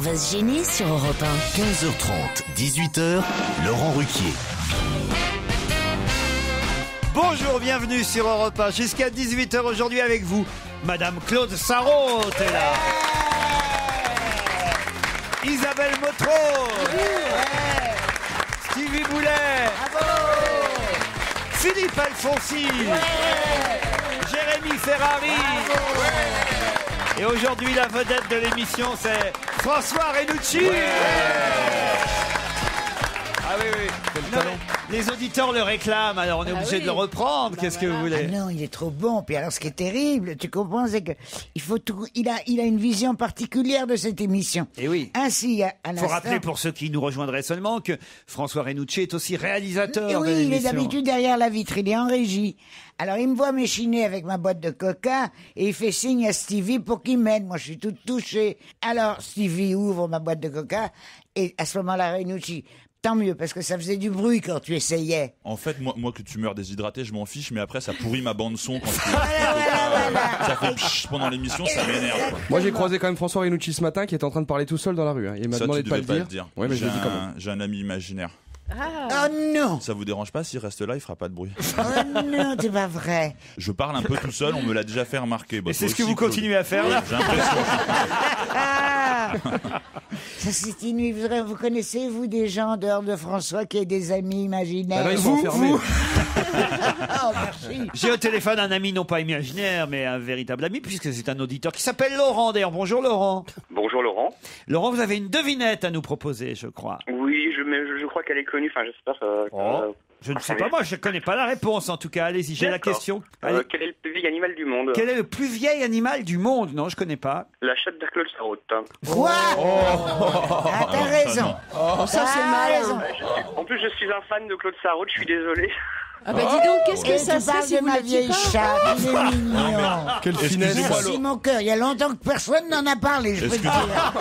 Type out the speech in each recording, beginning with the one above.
va se gêner sur Europe 1. 15h30, 18h, Laurent Ruquier. Bonjour, bienvenue sur Europe 1. Jusqu'à 18h aujourd'hui avec vous, Madame Claude Sarraute est là. Isabelle Motro. Stevie Boulet. Philippe Alfonsi. Jérémy Ferrari. Et aujourd'hui, la vedette de l'émission, c'est François Renucci. Ah oui, oui. Non, les auditeurs le réclament, alors on est obligé de le reprendre. Qu'est-ce que vous voulez? Ah non, il est trop bon. Puis alors, ce qui est terrible, tu comprends, c'est que il faut tout. Il a une vision particulière de cette émission. Et oui. Ainsi, à Il faut rappeler pour ceux qui nous rejoindraient seulement que François Renucci est aussi réalisateur. Et oui, de il est l'émission. d'habitude derrière la vitre, il est en régie. Alors il me voit m'échiner avec ma boîte de coca et il fait signe à Stevie pour qu'il m'aide. Moi, je suis toute touchée. Alors Stevie ouvre ma boîte de coca et à ce moment-là, Renucci. Tant mieux, parce que ça faisait du bruit quand tu essayais. En fait, moi que tu meurs déshydraté, je m'en fiche, mais après, ça pourrit ma bande-son quand tu... Voilà. Ça fait pshh pendant l'émission, ça m'énerve. Moi, j'ai croisé quand même François Renucci ce matin qui était en train de parler tout seul dans la rue. Hein. Il m'a Ça, demandé tu de pas devais le dire. Ouais, mais je j'ai le dis quand même. j'ai un ami imaginaire. Oh non. Ça vous dérange pas s'il reste là, il fera pas de bruit. Oh non, c'est pas vrai. Je parle un peu tout seul, on me l'a déjà fait remarquer. Bah, Et c'est toi ce que aussi, vous Claude. continuez à faire là? J'ai l'impression. Ça c'est inouï. Vous connaissez, vous, des gens en dehors de François qui aient des amis imaginaires? Ah non, ils sont enfermés. Oh, merci. J'ai au téléphone un ami non pas imaginaire, mais un véritable ami, puisque c'est un auditeur qui s'appelle Laurent. D'ailleurs, bonjour Laurent. Bonjour Laurent. Laurent, vous avez une devinette à nous proposer, je crois. Oui, je crois qu'elle est connue, enfin j'espère Je ne sais pas, moi je ne connais pas la réponse en tout cas. Allez-y, j'ai la D'accord. question. Allez. Quel est le plus vieil animal du monde? Quel est le plus vieil animal du monde? Non, je connais pas. La chatte de Claude Sarraute. Quoi? Ah, t'as raison. Ça, c'est malin. En plus, je suis un fan de Claude Sarraute, je suis désolé. Ah bah dis donc, qu'est-ce que Et ça tu serait parles si de vous ma l'étiez vieille pas? chatte, il est mignon. Quelle Excusez-moi, finesse. Merci mon cœur, il y a longtemps que personne n'en a parlé, je peux te Excusez- dire.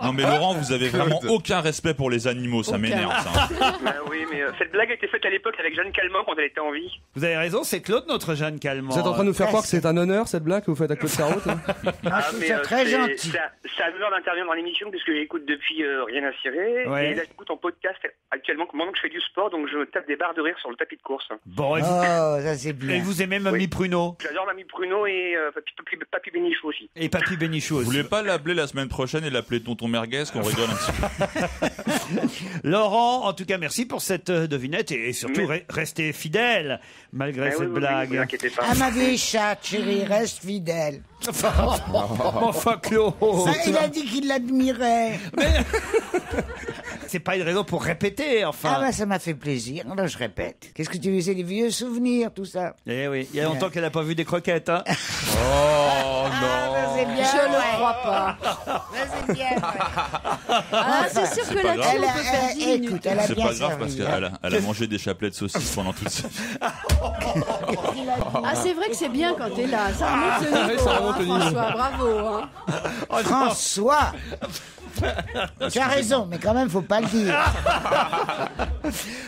Non mais Laurent, vous avez vraiment aucun respect pour les animaux, ça Aucun. m'énerve ça. Bah oui, mais cette blague a été faite à l'époque avec Jeanne Calment quand elle était en vie. Vous avez raison, c'est Claude, notre Jeanne Calment. Vous êtes en train de nous faire croire que c'est un honneur cette blague que vous faites à Claude Sarraute hein? Ah, je trouve ça très gentil. C'est un honneur d'intervenir dans l'émission puisque j'écoute depuis Rien à cirer. Ouais. Et là, j'écoute en podcast actuellement pendant que je fais du sport, donc je tape des barres de rire sur le tapis de course. Bon, et Oh, ça c'est bien. vous aimez Mamie Oui. Pruneau J'adore Mamie Pruneau et Papy Bénichou aussi. et Papy Bénichou Vous aussi. voulez pas l'appeler la semaine prochaine et l'appeler Tonton Merguez, qu'on rigole un petit peu? Laurent, en tout cas, merci pour cette devinette et surtout restez fidèle malgré Mais cette oui, oui, blague. oui, vous inquiétez pas. Ah, ma vieille chatte, chérie, reste fidèle. Enfin, Claude, Ça, il a dit qu'il l'admirait. c'est pas une raison pour répéter, enfin. Ah bah ça m'a fait plaisir, alors je répète. Qu'est-ce que tu veux, c'est des vieux souvenirs, tout ça. Eh oui, il y a longtemps qu'elle n'a pas vu des croquettes, hein. Oh non. Ça c'est bien. Je ne ouais. crois pas. Ça c'est bien. Ouais. Ah, c'est sûr que pas là-dessus, grave. on peut faire 10 minutes. Écoute, elle a C'est bien pas grave parce servi. qu'elle a mangé des chapelets de saucisses pendant toute sa vie. Ah, c'est vrai que c'est bien quand t'es là. Ça remonte le niveau, ça remonte le niveau. François, bravo. Hein. François. Tu as raison, mais quand même, faut pas le dire.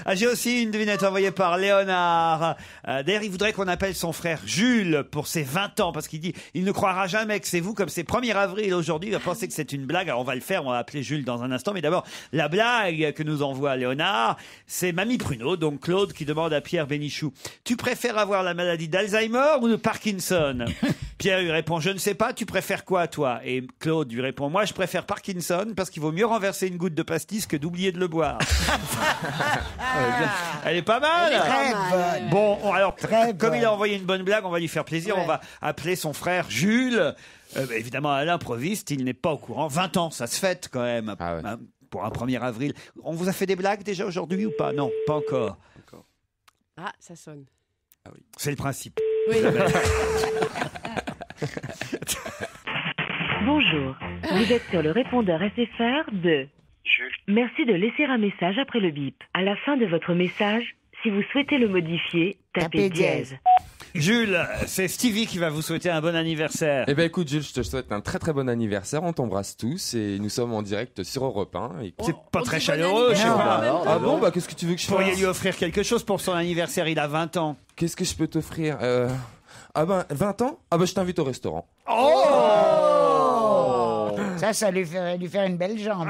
Ah, j'ai aussi une devinette envoyée par Léonard. D'ailleurs, il voudrait qu'on appelle son frère Jules pour ses 20 ans, parce qu'il dit, il ne croira jamais que c'est vous, comme c'est 1er avril aujourd'hui, il va penser que c'est une blague. Alors on va le faire, on va appeler Jules dans un instant, mais d'abord, la blague que nous envoie Léonard, c'est Mamie Pruneau, donc Claude, qui demande à Pierre Bénichou, tu préfères avoir la maladie d'Alzheimer ou de Parkinson? Pierre lui répond, je ne sais pas, tu préfères quoi, toi? Et Claude lui répond, moi je préfère Parkinson, parce qu'il vaut mieux renverser une goutte de pastis que d'oublier de le boire. Elle est pas mal. Très mal, bonne. Bon, alors, Très comme il bonne. a envoyé une bonne blague, on va lui faire plaisir. Ouais. On va appeler son frère Jules. Évidemment, à l'improviste, il n'est pas au courant. 20 ans, ça se fête quand même. Ah ouais. Hein, pour un 1er avril. On vous a fait des blagues déjà aujourd'hui ou pas? Non, pas encore. Ah, ça sonne. C'est le principe. Oui. Bonjour, vous êtes sur le répondeur SFR de... Merci de laisser un message après le bip. À la fin de votre message, si vous souhaitez le modifier, tapez dièse. Jules, c'est Stevie qui va vous souhaiter un bon anniversaire. Eh ben écoute Jules, je te souhaite un très très bon anniversaire, on t'embrasse tous et nous sommes en direct sur Europe 1. Et... C'est pas On très dit bon chaleureux, je sais anniversaire pas. en même temps. Ah bon, bah qu'est-ce que tu veux que je Vous pourriez fasse? lui offrir quelque chose pour son anniversaire, il a 20 ans. Qu'est-ce que je peux t'offrir Ah ben 20 ans? Ah ben je t'invite au restaurant. Oh! Ça lui ferait lui faire une belle jambe.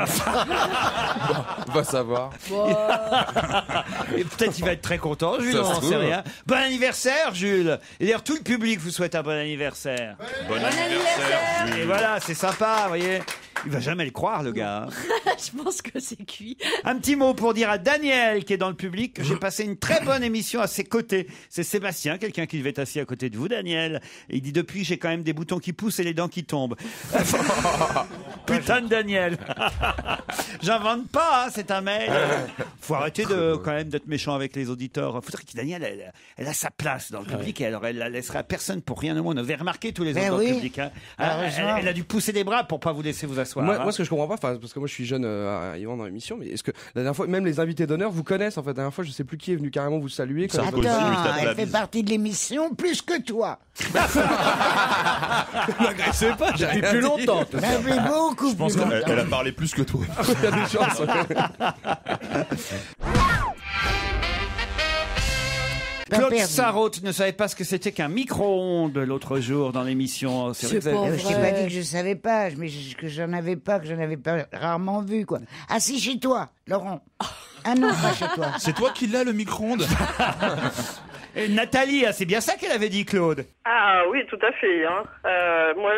On va savoir. Et peut-être il va être très content, Jules, Ça on se n'en trouve. sait rien. Bon anniversaire, Jules. Et d'ailleurs, tout le public vous souhaite un bon anniversaire. Bon anniversaire, Et Jules. voilà, c'est sympa, vous voyez. Il va jamais le croire, le gars. Je pense que c'est cuit. Un petit mot pour dire à Daniel, qui est dans le public, que j'ai passé une très bonne émission à ses côtés. C'est Sébastien, quelqu'un qui devait être assis à côté de vous, Daniel. Et il dit, depuis, j'ai quand même des boutons qui poussent et les dents qui tombent. Putain de Daniel. J'invente pas, hein, c'est un mail. Faut arrêter quand même d'être méchant avec les auditeurs. Faudrait que Daniel, elle a sa place dans le public et alors elle la laissera à personne pour rien au monde. Vous avez remarqué tous les autres dans le public. Hein. Elle a dû pousser des bras pour pas vous laisser vous asseoir. Moi, ce que je comprends pas, parce que moi je suis jeune arrivant dans l'émission, mais est-ce que la dernière fois, même les invités d'honneur vous connaissent en fait. La dernière fois, je sais plus qui est venu carrément vous saluer. Attends, elle fait partie de l'émission plus que toi. N'agressez pas, j'ai Depuis plus longtemps. Depuis beaucoup Je pense plus longtemps. qu'elle a parlé plus que toi. Il y a des chances. Claude Sarraute ne savait pas ce que c'était qu'un micro-ondes l'autre jour dans l'émission. Je t'ai pas dit que je savais pas, mais que j'en avais pas rarement vu, quoi. Ah si, chez toi, Laurent. Ah non, pas chez toi. C'est toi qui l'as, le micro-ondes? Et Nathalie, c'est bien ça qu'elle avait dit, Claude. Ah oui, tout à fait. Hein. Moi,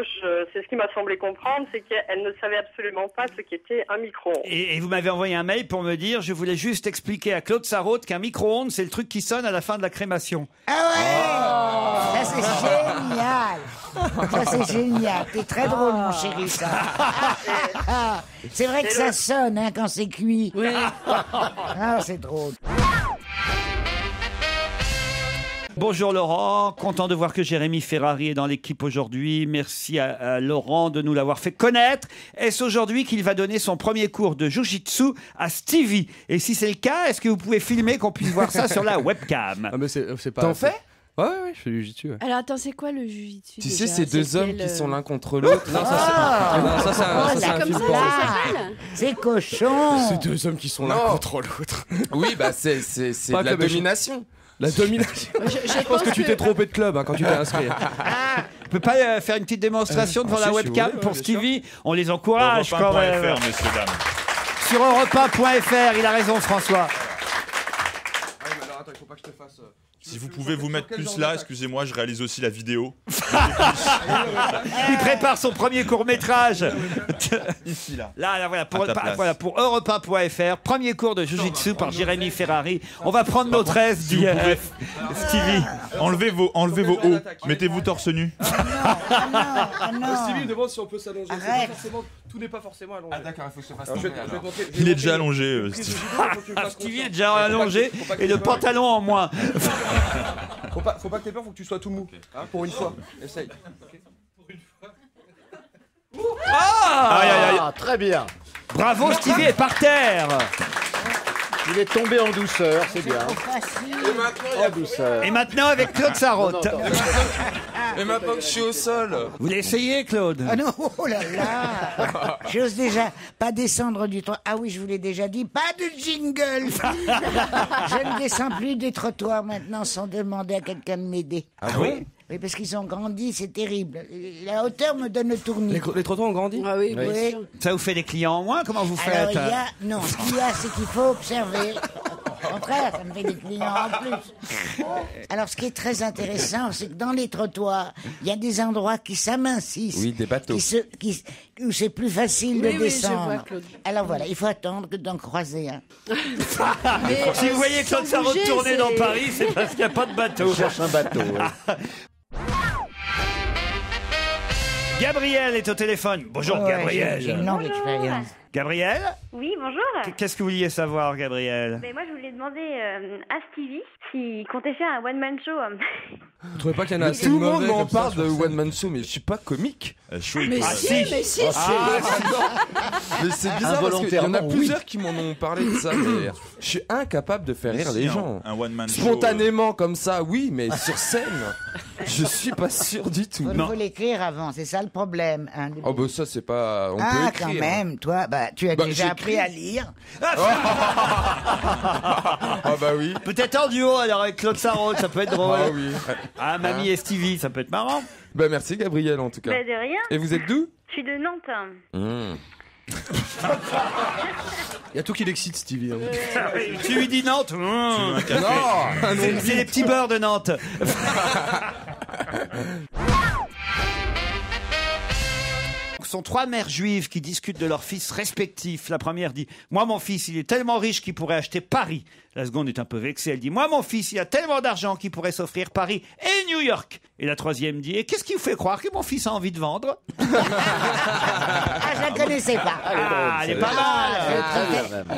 c'est ce qui m'a semblé comprendre, c'est qu'elle ne savait absolument pas ce qu'était un micro-ondes. Et vous m'avez envoyé un mail pour me dire, je voulais juste expliquer à Claude Sarraute qu'un micro-ondes, c'est le truc qui sonne à la fin de la crémation. Ah ouais, ça c'est génial. Ça c'est génial. T'es très drôle, mon chéri, ça. C'est vrai que ça sonne hein, quand c'est cuit. Oui. Ah, c'est drôle. Bonjour Laurent, content de voir que Jérémy Ferrari est dans l'équipe aujourd'hui. Merci à Laurent de nous l'avoir fait connaître. Est-ce aujourd'hui qu'il va donner son premier cours de Jiu-Jitsu à Stevie? Et si c'est le cas, est-ce que vous pouvez filmer qu'on puisse voir ça sur la webcam? Ah mais c'est pas. T'en fais? Ouais, je fais du jiu-jitsu. Ouais. Alors attends, c'est quoi le jiu-jitsu? Tu sais, ces deux hommes qui sont l'un contre l'autre. Non, ça c'est un comme film ça, pour. ça s'appelle? C'est cochon. Ces deux hommes qui sont l'un contre l'autre. Oui, bah c'est Pas de la club, domination. La domination. Je pense que tu t'es trompé de club quand tu t'es inscrit. On peut pas faire une petite démonstration devant si, la si webcam vous voulez, pour bien Stevie? On les encourage quand même. Europe1.fr, messieurs, dames. Sur Europe1.fr, il a raison François. Alors attends, il faut pas que je te fasse. Si vous pouvez vous mettre plus là, excusez-moi, je réalise aussi la vidéo. Il prépare son premier court-métrage. Ici, là. Là, voilà, À ta place. pour Europe1.fr, premier cours de Jiu-Jitsu par Jérémy Ferrari. On va prendre notre aise, Si dit vous pouvez- Stevie. Enlevez vos hauts. Mettez-vous torse nu. Stevie me demande si on peut s'allonger. C'est pas Arrête. forcément- Tout n'est pas forcément allongé. Ah d'accord, il faut que je te fasse Alors, je vais tomber, te alors. montrer- Il est déjà montrer- allongé, Stevie. Stevie est déjà allongé et le pantalon en moins. Faut pas que t'aies peur, faut que tu sois tout mou. Hein, pour une fois. Essaye. Aïe, aïe, aïe. Très bien. Bravo, Stevie est par terre. Il est tombé en douceur, c'est bien. En douceur. Et maintenant avec Claude Sarraute. Mais maintenant que je suis au sol. Vous l'essayez, Claude? Ah non, oh là là. J'ose déjà pas descendre du trottoir. Ah oui, je vous l'ai déjà dit, pas de jingle. Je ne descends plus des trottoirs maintenant sans demander à quelqu'un de m'aider. Ah oui? Oui, parce qu'ils ont grandi, c'est terrible. La hauteur me donne le tournis. Les trottoirs ont grandi? Ah oui, bien Oui. sûr. Ça vous fait des clients en moins? Comment vous Alors, faites? non, ce qu'il y a, c'est qu'il faut observer. Au contraire, ça me fait des clients en plus. Alors, ce qui est très intéressant, c'est que dans les trottoirs, il y a des endroits qui s'amincissent. Oui, des bateaux. Où c'est plus facile Oui, de oui, je descendre. vois, Claude. Alors voilà, il faut attendre que d'en croiser un. Mais, Si vous voyez Claude sans Sarraute bouger, tourner c'est- dans Paris, c'est parce qu'il n'y a pas de bateau. On cherche un bateau. ouais. Gabriel est au téléphone. Bonjour, Ouais, Gabriel. J'ai une longue expérience. Gabriel, Oui, bonjour. qu'est-ce que vous vouliez savoir, Gabriel? Ben, moi, je voulais demander à Stevie s'il comptait faire un one-man show. Vous trouvez pas qu'il y en a assez Tout le de monde mauvais m'en comme ça parle sur de scène One Man Show, mais je suis pas comique. Mais si. Mais c'est bizarre parce qu'il y en a Involontairement, plusieurs qui m'en ont parlé de ça. Mais je suis incapable de faire rire les gens. Un one-man show. Spontanément comme ça, oui, mais sur scène, je suis pas sûr du tout. Il faut l'écrire avant, c'est ça le problème. Hein. Oh bah ça c'est pas. On peut Ah, écrire. quand même, toi, tu as Bah, déjà j'écris. appris à lire. Ah bah oui. Peut-être en duo alors avec Claude Sarraute, ça peut être drôle. Ah oui. Ah, Mamie et Stevie, ça peut être marrant. Bah merci Gabriel en tout cas. Ben, de rien. Et vous êtes d'où? Je suis de Nantes. Il y a tout qui l'excite, Stevie. Hein. Tu lui dis Nantes. Non, C'est les petits beurres de Nantes. Ce sont 3 mères juives qui discutent de leurs fils respectifs. La première dit « Moi, mon fils, il est tellement riche qu'il pourrait acheter Paris. » La seconde est un peu vexée. Elle dit « Moi, mon fils, il a tellement d'argent qu'il pourrait s'offrir Paris et New York. » Et la troisième dit « Et qu'est-ce qui vous fait croire que mon fils a envie de vendre ?» Ah, je la connaissais pas. Elle est pas mal.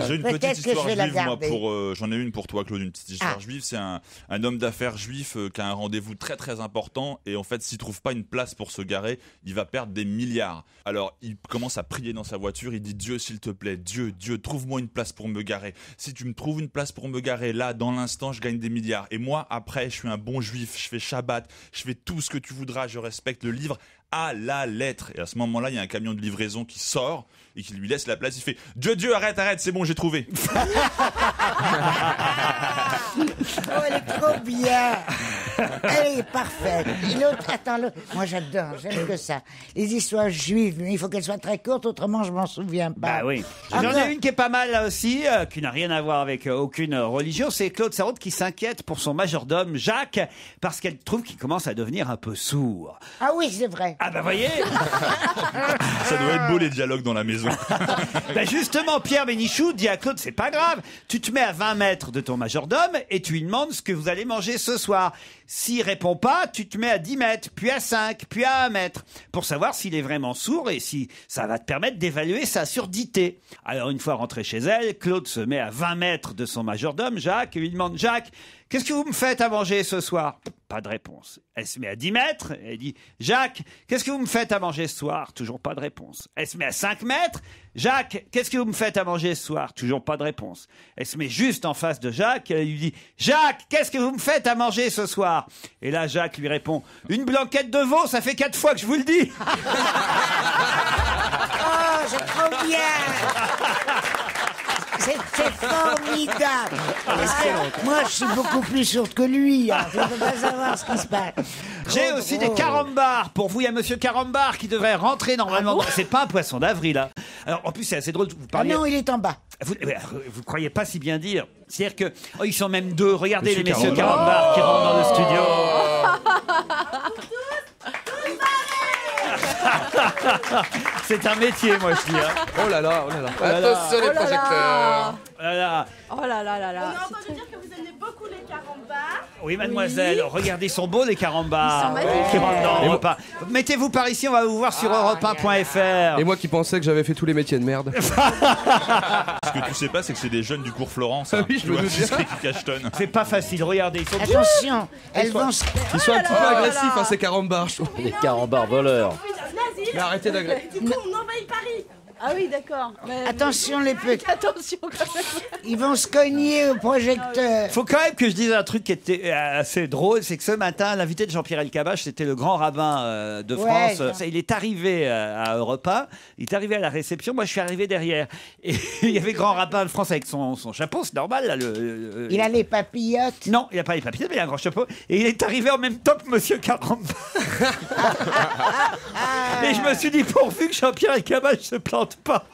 J'ai une Peut-être petite que je histoire vais la juive, moi, garder. j'en ai une pour toi, Claude, une petite histoire juive. C'est un homme d'affaires juif qui a un rendez-vous très très important et en fait, s'il trouve pas une place pour se garer, il va perdre des milliards. Alors, il commence à prier dans sa voiture, il dit « Dieu, s'il te plaît, Dieu, trouve-moi une place pour me garer. Si tu me trouves une place pour me garer, là, dans l'instant, je gagne des milliards. Et moi, après, je suis un bon juif, je fais Shabbat, je fais tout ce que tu voudras, je respecte le livre à la lettre. » Et à ce moment-là, il y a un camion de livraison qui sort et qui lui laisse la place. Il fait « Dieu, arrête, c'est bon, j'ai trouvé. » Oh, elle est trop bien. Elle est parfaite. Et l'autre, attends, l'autre. Moi, j'adore, j'aime que ça. Les histoires juives, mais il faut qu'elles soient très courtes, autrement, je m'en souviens pas. Bah oui. J'en ai une qui est pas mal là aussi, qui n'a rien à voir avec aucune religion. C'est Claude Sarraute qui s'inquiète pour son majordome Jacques parce qu'elle trouve qu'il commence à devenir un peu sourd. Ah oui, c'est vrai. Ah bah voyez. Ça doit être beau les dialogues dans la maison. Ben justement, Pierre Bénichou dit à Claude, c'est pas grave, tu te mets à 20 mètres de ton majordome et tu lui demandes ce que vous allez manger ce soir. S'il répond pas, tu te mets à 10 mètres, puis à 5, puis à 1 mètre, pour savoir s'il est vraiment sourd et si ça va te permettre d'évaluer sa surdité. Alors une fois rentré chez elle, Claude se met à 20 mètres de son majordome, Jacques, et lui demande, Jacques, qu'est-ce que vous me faites à manger ce soir? Pas de réponse. Elle se met à 10 mètres, et elle dit, Jacques, qu'est-ce que vous me faites à manger ce soir? Toujours pas de réponse. Elle se met à 5 mètres, Jacques, qu'est-ce que vous me faites à manger ce soir? Toujours pas de réponse. Elle se met juste en face de Jacques, et elle lui dit, Jacques, qu'est-ce que vous me faites à manger ce soir? Et là, Jacques lui répond, une blanquette de veau, ça fait 4 fois que je vous le dis. Oh, c'est trop bien. C'est formidable. Moi, je suis beaucoup plus sourde que lui. Hein. Je ne peux pas savoir ce qui se passe. J'ai aussi des carambars pour vous. Il y a Monsieur Carambar qui devrait rentrer normalement. C'est pas un poisson d'avril, là. Alors, en plus, c'est assez drôle. Vous parliez... Ah non, il est en bas. Vous croyez pas si bien dire. C'est-à-dire que ils sont même 2. Regardez les messieurs Carambar qui rentrent dans le studio. C'est un métier, moi je dis. Hein. Oh là là, oh là là. Attention les projecteurs. Oh là là. Oh là là là là. On a entendu dire que vous aimez beaucoup les carambars. Oui, mademoiselle, regardez, ils sont beaux les carambars. Ils sont magnifiques. Qui rentrent dans Europe 1. Mettez-vous par ici, on va vous voir sur europe1.fr. Et moi qui pensais que j'avais fait tous les métiers de merde. Ce que tu sais pas, c'est que c'est des jeunes du cours Florence. Ah oui, je me doute bien. Qui cachetonnent. C'est pas facile, regardez, ils sont Attention, elles vont se... Ils sont un petit peu agressifs, hein, ces carambars, je trouve. Les carambars voleurs. Mais arrêtez d'agresser. Du coup, on envahit Paris. Ah oui, d'accord. Mais... Attention les petits. Attention quand même. Ils vont se cogner au projecteur. Faut quand même que je dise un truc qui était assez drôle, c'est que ce matin, l'invité de Jean-Pierre Elkabbach, c'était le grand rabbin de France. Il est arrivé à Europe 1, il est arrivé à la réception, moi je suis arrivé derrière. Et il y avait le grand rabbin de France avec son chapeau, c'est normal. Là, il a les papillotes. Non, il n'a pas les papillotes, mais il a un grand chapeau. Et il est arrivé en même temps que Monsieur Carambar. Et je me suis dit, pourvu que Jean-Pierre Elkabbach se plante pas.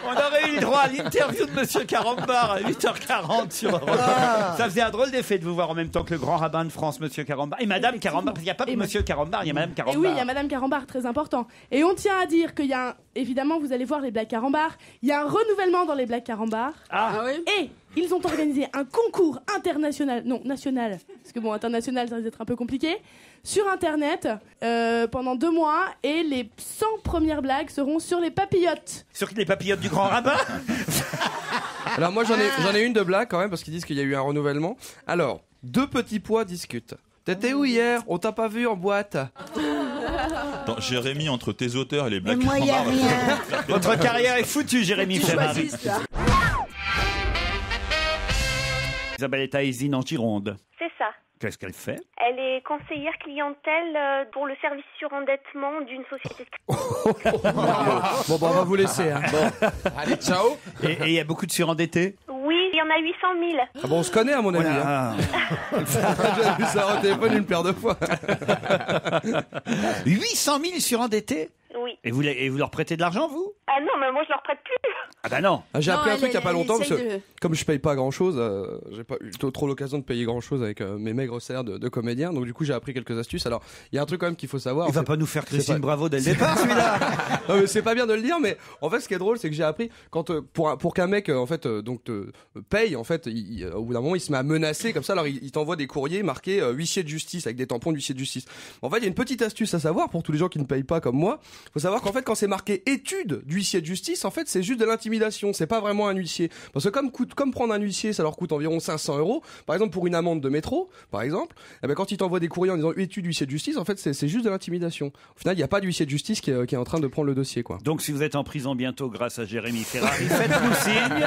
On aurait eu le droit à l'interview de Monsieur Carambar à 8h40 sur Europe 1. Ça faisait un drôle d'effet de vous voir en même temps que le grand rabbin de France, Monsieur Carambar. Et Madame Carambar, parce qu'il n'y a pas que Monsieur Carambar, il y a Madame Carambar. Et oui, il y a Madame Carambar, très important. Et on tient à dire qu'il y a évidemment, vous allez voir les blagues Carambar, il y a un renouvellement dans les blagues Carambar. Ah oui. Et ils ont organisé un concours national, parce que bon, international, ça risque d'être un peu compliqué, sur Internet, pendant 2 mois, et les 100 premières blagues seront sur les papillotes. Sur les papillotes du grand rabbin. Alors moi j'en ai une de blague quand même, parce qu'ils disent qu'il y a eu un renouvellement. Alors, 2 petits pois discutent. T'étais où hier? On t'a pas vu en boîte. Attends, Jérémy, entre tes auteurs et les blagues moi, y a Carambar, rien. Votre carrière est foutue, Jérémy Ferrari. Isabelle est à Isine en Gironde. C'est ça. Qu'est-ce qu'elle fait? Elle est conseillère clientèle pour le service surendettement d'une société. Bon, bah, on va vous laisser. Hein. Bon. Allez, ciao. Et il y a beaucoup de surendettés? Oui, il y en a 800 000. Ah bon, on se connaît à mon avis. Hein. J'ai vu ça au téléphone une paire de fois. 800 000 surendettés? Oui. Et vous leur prêtez de l'argent, vous? Ah non, mais moi je leur prête plus. Ah bah non. J'ai appris un truc il y a pas longtemps parce que essaye comme je paye pas grand chose, j'ai pas eu trop l'occasion de payer grand chose avec mes maigres salaires de comédien. Donc du coup j'ai appris quelques astuces. Alors il y a un truc quand même qu'il faut savoir. Il va pas nous faire Christine Bravo dès le départ, celui-là. Non, mais c'est pas bien de le dire, mais en fait ce qui est drôle c'est que j'ai appris quand pour qu'un mec en fait donc te paye en fait au bout d'un moment il se met à menacer comme ça. Alors il t'envoie des courriers marqués huissier de justice avec des tampons d'huissier de justice. En fait il y a une petite astuce à savoir pour tous les gens qui ne payent pas comme moi. Faut savoir qu'en fait quand c'est marqué étude d'huissier de justice, en fait c'est juste de l'intimidation. C'est pas vraiment un huissier. Parce que comme prendre un huissier, ça leur coûte environ 500 €. Par exemple, pour une amende de métro, par exemple, eh ben, quand ils t'envoient des courriers en disant étude d'huissier de justice, en fait, c'est juste de l'intimidation. Au final, il n'y a pas d'huissier de justice qui est en train de prendre le dossier, quoi. Donc, si vous êtes en prison bientôt grâce à Jérémy Ferrari, faites-nous signe.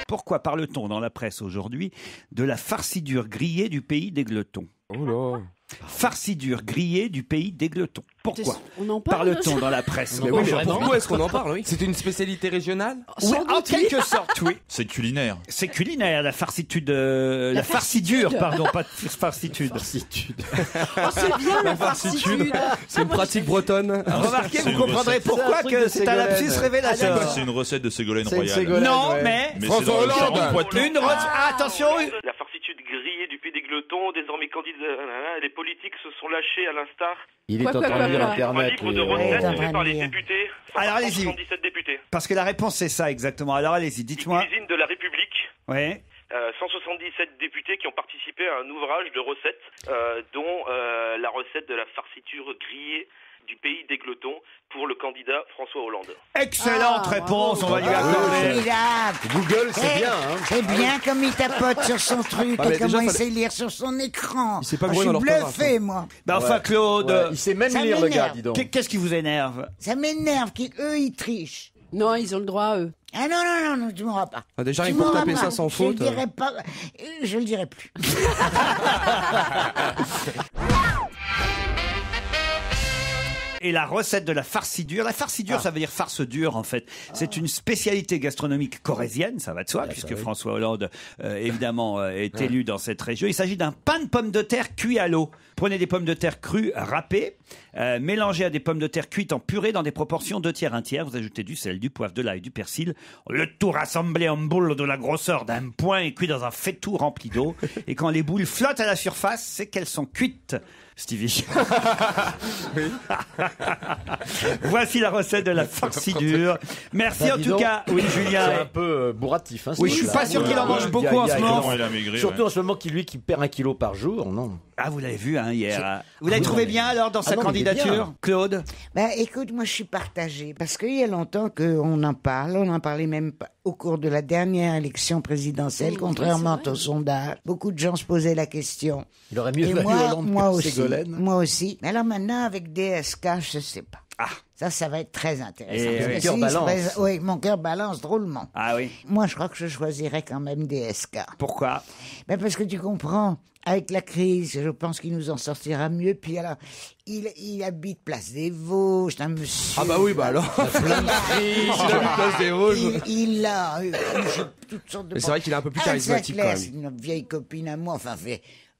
Pourquoi parle-t-on dans la presse aujourd'hui de la farcidure grillée du pays des Gletons? Oh là. Farcidure grillée du pays des Gletons. Pourquoi on en parle parle-t-on dans la presse? Mais oui, mais pourquoi est-ce qu'on en parle, oui? C'est une spécialité régionale? Oui, en quelque sorte, oui. C'est culinaire. C'est culinaire, la farcitude, la farcidure, pardon, pas de farcitude. Farcitude. Oh, c'est bien la farcitude. C'est une pratique bretonne. Remarquez, C'est vous une comprendrez recette. pourquoi C'est un truc que de c'est un lapsus Ségolène. révélateur. C'est une recette de Ségolène C'est une Royal. Ségolène. Non, ouais. mais Mais François c'est dans le Hollande. Charente-Poitou. attention, La farcitude grillée du pays des Gletons, désormais candidat, les politiques se sont lâchés à l'instar Il est Quoi, en train de lire quoi. un Internet. livre de lui. recettes Ouais, fait par les ouais. députés. Alors, allez-y. 177 députés. parce que la réponse c'est ça exactement. Alors allez-y, dites-moi. Cuisine de la République. Ouais. 177 députés qui ont participé à un ouvrage de recettes, dont la recette de la farciture grillée du pays des Gletons pour le candidat François Hollande. Excellente réponse, on va lui accorder. Formidable. Google, c'est Eh, bien. Hein. C'est bien comme il tapote sur son truc Ah, mais et comment déjà, il fallait- sait lire sur son écran. Il sait pas Ah, gros je dans suis l'orthographe, bluffé, moi. Ben enfin Claude, Ouais, il sait même Ça lire le gars, m'énerve. dis donc. qu'est-ce qui vous énerve? Ça m'énerve qu'eux, ils trichent. Non, ils ont le droit, eux. Ah non, tu m'auras pas. Ah, déjà, Tu rien que pour m'auras taper pas. ça sans faute. Je le dirai pas. Je le dirai plus. Et la recette de la farcidure. La farcidure, ça veut dire farce dure, en fait. C'est une spécialité gastronomique corrézienne, ça va de soi, puisque François Hollande, évidemment, est élu dans cette région. Il s'agit d'un pain de pommes de terre cuit à l'eau. Prenez des pommes de terre crues, râpées, mélangées à des pommes de terre cuites en purée dans des proportions 2/3, 1/3. Vous ajoutez du sel, du poivre, de l'ail, du persil. Le tout rassemblé en boules de la grosseur d'un poing et cuit dans un faitout rempli d'eau. Et quand les boules flottent à la surface, c'est qu'elles sont cuites. Stevie. Voici la recette de la farcidure. Merci Bah, en dis tout donc, cas. Oui, Julien. C'est un peu bourratif. Hein, Oui, je suis pas sûr qu'il en mange beaucoup en ce moment. Non, il a maigri, Surtout ouais. en ce moment, qui perd 1 kilo par jour, non. Ah, vous l'avez vu hein, hier. Vous l'avez non, trouvé mais- bien alors dans sa non, mais il est candidature, bien. Claude? Ben, écoute, moi, je suis partagée. Parce qu'il y a longtemps qu'on en parle. On en parlait même au cours de la dernière élection présidentielle, contrairement au sondage. Beaucoup de gens se posaient la question. Il aurait mieux Et valu moi, Hollande moi que aussi. Ségolène. Moi aussi. Mais alors maintenant, avec DSK, je sais pas. Ah. Ça va être très intéressant. Et Parce oui. que Cœur s'il se balance. présente- Oui, mon cœur balance drôlement. Ah oui. Moi, je crois que je choisirais quand même DSK. Pourquoi? Ben parce que tu comprends, avec la crise, je pense qu'il nous en sortira mieux. Puis alors, il habite Place des Vosges, c'est un monsieur. Ah bah oui, bah alors. Il a Place des Vosges. Il a toutes sortes de. Mais c'est vrai qu'il est un peu plus Anne charismatique, Sinclair, quand c'est une vieille copine à moi. Enfin,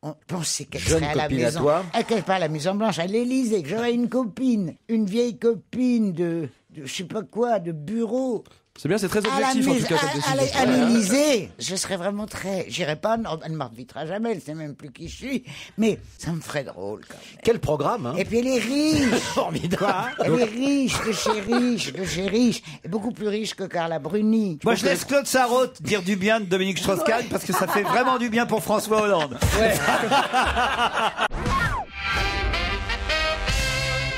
on pensait qu'elle Jeune serait à la copine à maison. toi Qu'elle pas à la Maison Blanche, à l'Élysée, que j'aurais une copine, une vieille copine de je sais pas quoi, de bureau. C'est bien, c'est très À la objectif en tout maison- cas comme décision. à l'Élysée, je serais vraiment très. J'irai pas, non, elle ne m'invitera jamais, elle sait même plus qui je suis, mais ça me ferait drôle quand même. Quel programme, hein. Et puis elle est riche. Formidable. Elle est riche, de chez riche, et beaucoup plus riche que Carla Bruni. Moi, je laisse Claude Sarraute dire du bien de Dominique Strauss-Kahn parce que ça fait vraiment du bien pour François Hollande.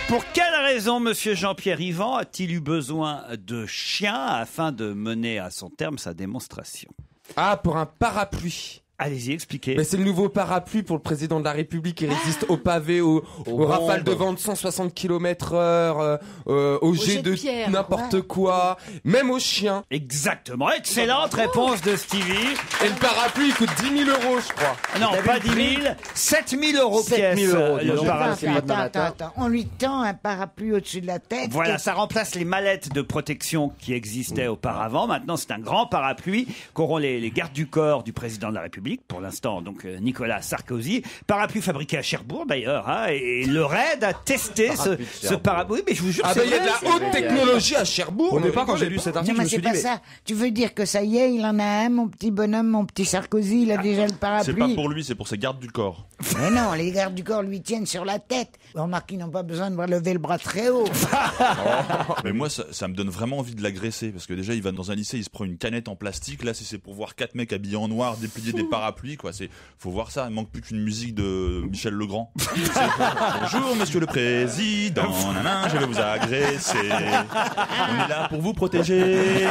Pour quelle raison Monsieur Jean-Pierre Yvan a-t-il eu besoin de chiens afin de mener à son terme sa démonstration? Ah, pour un parapluie. Allez-y, expliquez. Mais c'est le nouveau parapluie pour le président de la République qui résiste aux pavés, aux rafales de vent de 160 km/h, aux jets de pierre. n'importe quoi, même aux chiens. Exactement. Excellente réponse de Stevie. Et le parapluie il coûte 10 000 € je crois. Non, pas 10 000, 7 000 € 7 000 pièce. €, dis Le donc. parapluie. Attends. On lui tend un parapluie au-dessus de la tête. Voilà, et- ça remplace les mallettes de protection qui existaient auparavant. Maintenant, c'est un grand parapluie qu'auront les gardes du corps du président de la République. République, pour l'instant, donc Nicolas Sarkozy. Parapluie fabriqué à Cherbourg, d'ailleurs, hein, et le RAID a testé ce parapluie. Oui, mais je vous jure, il y a de la haute technologie à Cherbourg. Au départ, quand j'ai lu cet article, Non, je mais me suis c'est dit, pas ça. Tu veux dire que ça y est, il en a un, mon petit bonhomme, mon petit Sarkozy, il a déjà le parapluie. C'est pas pour lui, c'est pour ses gardes du corps. Mais non, les gardes du corps lui tiennent sur la tête. Remarque qu'ils n'ont pas besoin de lever le bras très haut. Mais moi, ça me donne vraiment envie de l'agresser, parce que déjà, il va dans un lycée, il se prend une canette en plastique. Là, si c'est pour voir 4 mecs habillés en noir déplier des parapluies, quoi, faut voir ça. Il manque plus qu'une musique de Michel Legrand. Bonjour, monsieur le président, nanan, je vais vous agresser. On est là pour vous protéger.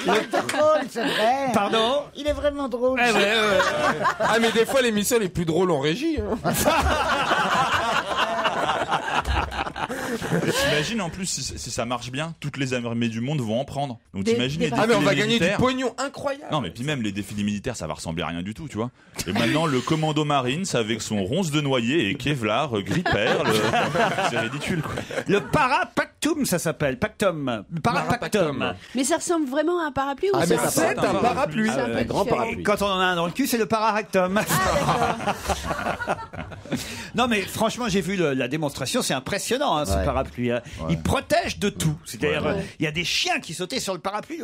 Il est drôle, c'est vrai. Pardon ? Il est vraiment drôle. Ah, mais des fois, l'émission les plus drôles en régie. Hein. T'imagines en plus si ça marche bien, toutes les armées du monde vont en prendre. Donc t'imagines les mais on va défilés gagner du militaires. pognon incroyable. Non mais puis même les défilés militaires ça va ressembler à rien du tout, tu vois. Et maintenant le commando Marines avec son ronce de noyer et Kevlar, gris perle, c'est ridicule quoi. Le parapactum, ça s'appelle. Pactum. Parapactum. Mais ça ressemble vraiment à un parapluie ou mais ça c'est un parapluie. C'est un peu grand différent. parapluie. Quand on en a un dans le cul, c'est le pararectum. Non mais franchement, j'ai vu la démonstration, c'est impressionnant hein, ce parapluie. Hein. Il protège de tout. C'est-à-dire, il y a des chiens qui sautaient sur le parapluie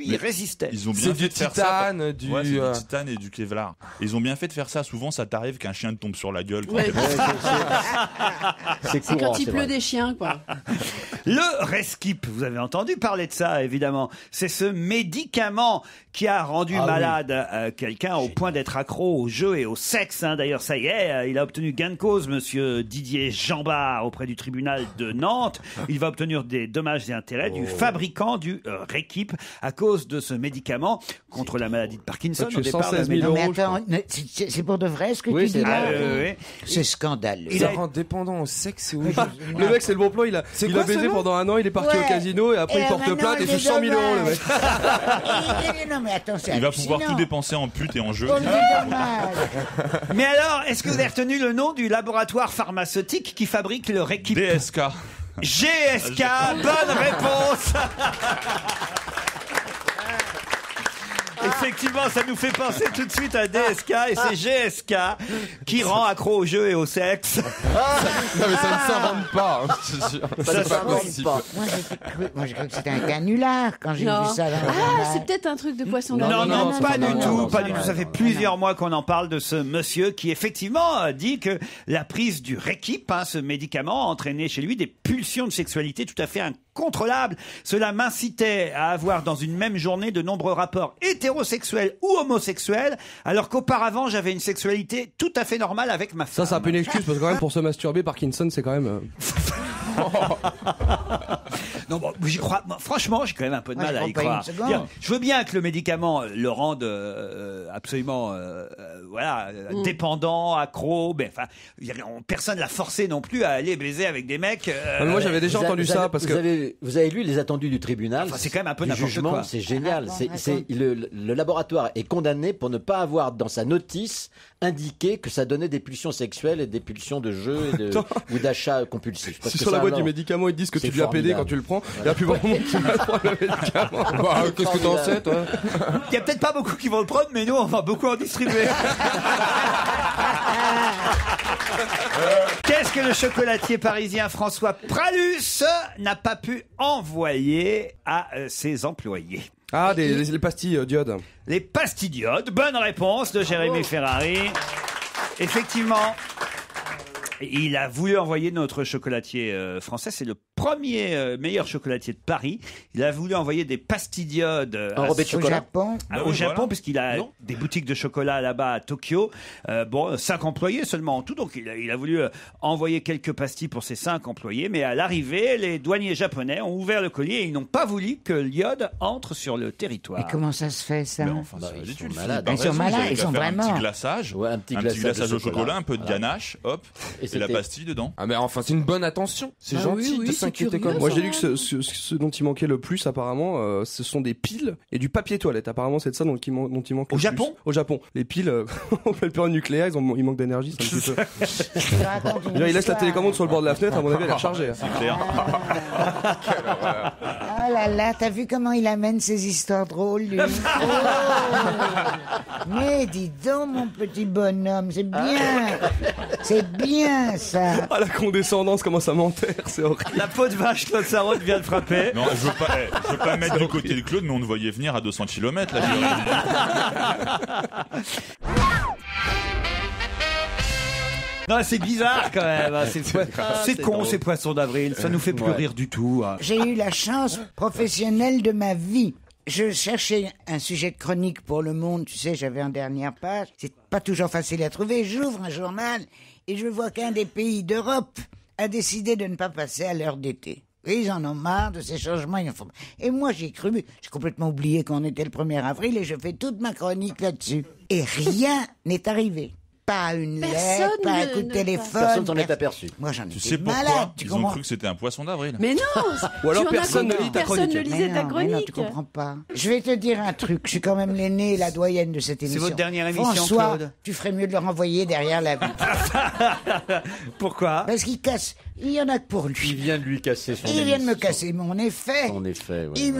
il résistait. Ils ont bien fait de faire titane, ça. du... Ouais, c'est du titane et du Kevlar. Ils ont bien fait de faire ça. Souvent, ça t'arrive qu'un chien te tombe sur la gueule. Ouais. C'est C'est courant, quand il c'est pleut vrai. des chiens, quoi. Le Reskip, vous avez entendu parler de ça, évidemment. C'est ce médicament qui a rendu malade quelqu'un au point d'être accro au jeu et au sexe. Hein. D'ailleurs, ça y est, il a obtenu gain de cause, monsieur Didier Jambard, auprès du tribunal de Nantes. Il va obtenir des dommages et intérêts du fabricant du Rékip à cause de ce médicament contre la maladie de Parkinson. Tu Au es départ, 116 la 000 médecine- euros. Mais attends, c'est pour de vrai ce que Oui, tu dis c'est là vrai. C'est scandaleux. Ça rend dépendant au sexe et au jeu. Le mec, c'est le bon plan. Il a baisé pendant un an, il est parti Ouais. au casino et après Et il porte maintenant, plainte et il fait est 100 000 euros le mec. Non mais attends, c'est Il va pouvoir tout hallucinant. dépenser en pute et en jeu. Oh, c'est dommage. Mais alors, est-ce que vous avez retenu le nom du laboratoire pharmaceutique qui fabrique le Rékip? DSK. GSK, bonne réponse. Effectivement, ça nous fait penser tout de suite à DSK et c'est GSK qui rend accro au jeu et au sexe. Non, mais ça ne s'invente pas. Hein, c'est sûr. Ça C'est pas s'invente possible. pas. Moi j'ai cru que c'était un canular quand j'ai Non. vu ça dans le Ah, journal. c'est peut-être un truc de poisson Non, d'avril. non, pas du tout, pas non, du tout. non, Ça fait non, plusieurs mois qu'on en parle de ce monsieur qui effectivement dit que la prise du Rékip, hein, ce médicament, entraînait chez lui des pulsions de sexualité tout à fait incontrôlables. Cela m'incitait à avoir dans une même journée de nombreux rapports hétérosexuels ou homosexuels, alors qu'auparavant j'avais une sexualité tout à fait normale avec ma femme. Ça, c'est un peu une excuse parce que quand même pour se masturber, Parkinson, c'est quand même. Non, bon, j'y crois. Moi, franchement, j'ai quand même un peu de Moi, mal je à y crois pas croire. une seconde. Dire, je veux bien que le médicament le rende absolument, dépendant, accro. Mais enfin, personne l'a forcé non plus à aller baiser avec des mecs. Mais moi, j'avais déjà entendu ça parce que. Vous avez lu les attendus du tribunal. Enfin, c'est quand même un peu du n'importe jugement, quoi. c'est génial. Ah, bon, Le laboratoire est condamné pour ne pas avoir dans sa notice indiqué que ça donnait des pulsions sexuelles et des pulsions de jeu ou d'achat compulsif. Parce Si que sur la ça, boîte non. du médicament ils te disent que C'est tu deviens pédé formidable. quand tu le prends, il n'y a plus vraiment qui va prendre le médicament. Bah, qu'est-ce que t'en sais, toi? Il y a peut-être pas beaucoup qui vont le prendre, mais nous, on va beaucoup en distribuer. Qu'est-ce que le chocolatier parisien François Pralus n'a pas pu envoyer à ses employés? Ah, les pastilles d'iode. Les pastilles d'iode. Bonne réponse de Jérémy Ferrari. Effectivement, il a voulu envoyer notre chocolatier français. C'est le premier meilleur chocolatier de Paris. Il a voulu envoyer des pastilles d'iode Enrobées de Au chocolat. Japon. au Japon, voilà. puisqu'il a Non. des boutiques de chocolat là-bas à Tokyo. 5 employés seulement en tout. Donc il a voulu envoyer quelques pastilles pour ses 5 employés. Mais à l'arrivée, les douaniers japonais ont ouvert le colis et ils n'ont pas voulu que l'iode entre sur le territoire. Mais comment ça se fait ça? Mais enfin, Bah, c'est ils ridicule. sont malades. Philippe a Ils sont raison, malades, avez ils qu'à sont faire un vraiment. petit glaçage. Ouais, un petit glaçage de au chocolat, un peu de Voilà. ganache, hop, Et et la c'était- pastille dedans. Ah, mais enfin, c'est une bonne attention. C'est Ah gentil oui, oui, de c'est s'inquiéter curieux. comme Moi ça. j'ai lu que ce dont il manquait le plus apparemment, ce sont des piles et du papier toilette. Apparemment c'est de ça dont il manque Au le Japon plus. Au Japon. Les piles, on fait le plus en nucléaire, il manque d'énergie. C'est un petit peu. Je te raconte une Il laisse la histoire. télécommande sur le bord de la fenêtre, à mon avis elle est rechargée. C'est clair. Ah Oh là là, t'as vu comment il amène ses histoires drôles, lui. Mais dis donc, mon petit bonhomme, c'est bien. C'est bien, ça. Ah, la condescendance, comment ça m'enterre, c'est horrible. La peau de vache, Claude Sarraute vient de frapper. Non, je veux pas mettre du côté de Claude, mais on le voyait venir à 200 km, là. Non, c'est bizarre quand même. C'est con, ces poissons d'avril. Ça nous fait plus rire du tout. J'ai eu la chance professionnelle de ma vie. Je cherchais un sujet de chronique pour Le Monde, tu sais, j'avais en dernière page. C'est pas toujours facile à trouver. J'ouvre un journal et je vois qu'un des pays d'Europe a décidé de ne pas passer à l'heure d'été. Et ils en ont marre de ces changements. Et moi, j'ai cru, j'ai complètement oublié qu'on était le 1er avril et je fais toute ma chronique là-dessus. Et rien n'est arrivé. Pas une lettre, pas un coup de téléphone. Personne s'en est aperçu. Moi, j'en Tu étais sais pourquoi malade, ils ont cru que c'était un poisson d'avril. Mais non. Ou alors tu en as personne ne compris, lit ta personne chronique. ne lisait ta Mais chronique. non, tu comprends pas. Je vais te dire un truc. Je suis quand même l'aînée et la doyenne de cette émission. votre dernière émission, François, Claude. tu ferais mieux de le renvoyer derrière la vitre. Pourquoi? Parce qu'il casse. Il y en a que pour lui. Il vient de lui casser son Il vient de me émission. casser mon effet. Son effet, ouais, Il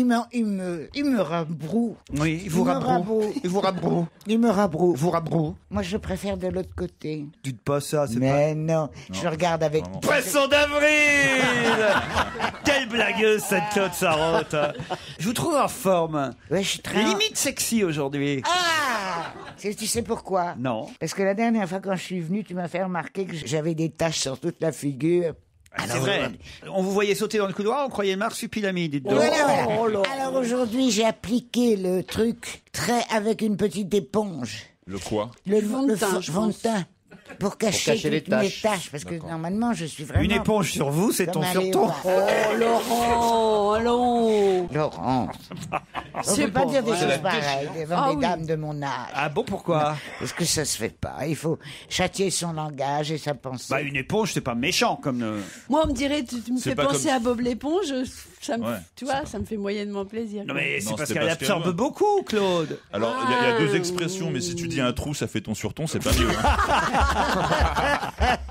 voilà. me rabroue. Oui, il vous rabroue. Il vous rabroue. Il me rabroue. Vous rabroue. Moi, je préfère de l'autre côté. Dites pas ça, c'est Mais non, je regarde avec... Poisson d'avril. Quelle blagueuse cette Claude Sarraute. Je vous trouve en forme. Ouais, je suis très... Limite sexy aujourd'hui. Ah! Tu sais pourquoi? Non. Parce que la dernière fois quand je suis venu, tu m'as fait remarquer que j'avais des taches sur toute la figure. C'est vrai. On vous voyait sauter dans le couloir, on croyait le marsupilami, dites donc. Voilà. Alors aujourd'hui, j'ai appliqué le truc trait avec une petite éponge. Le quoi? Le fond de teint, je fond de pense. teint. Pour cacher cacher les toutes mes taches. taches. Parce que normalement, je suis vraiment... Une éponge sur vous, c'est comme ton un sur ton. léopard. Oh, Laurent, allons. Laurence. On C'est peut pas pas dire des vrai. choses pareilles devant Ah des oui. dames de mon âge. Ah bon, pourquoi? Parce que ça se fait pas. Il faut châtier son langage et sa pensée. Bah, une éponge, c'est pas méchant comme. Moi, on me dirait, tu me C'est fais pas penser comme- à Bob l'éponge. Ça me, Ouais, tu vois, ça me fait moyennement plaisir. Non, mais c'est Non, parce c'était qu'elle parce qu'elle absorbe veut. beaucoup, Claude. Alors, il y a deux expressions, mais si tu dis un trou, ça fait ton sur ton, c'est pas mieux.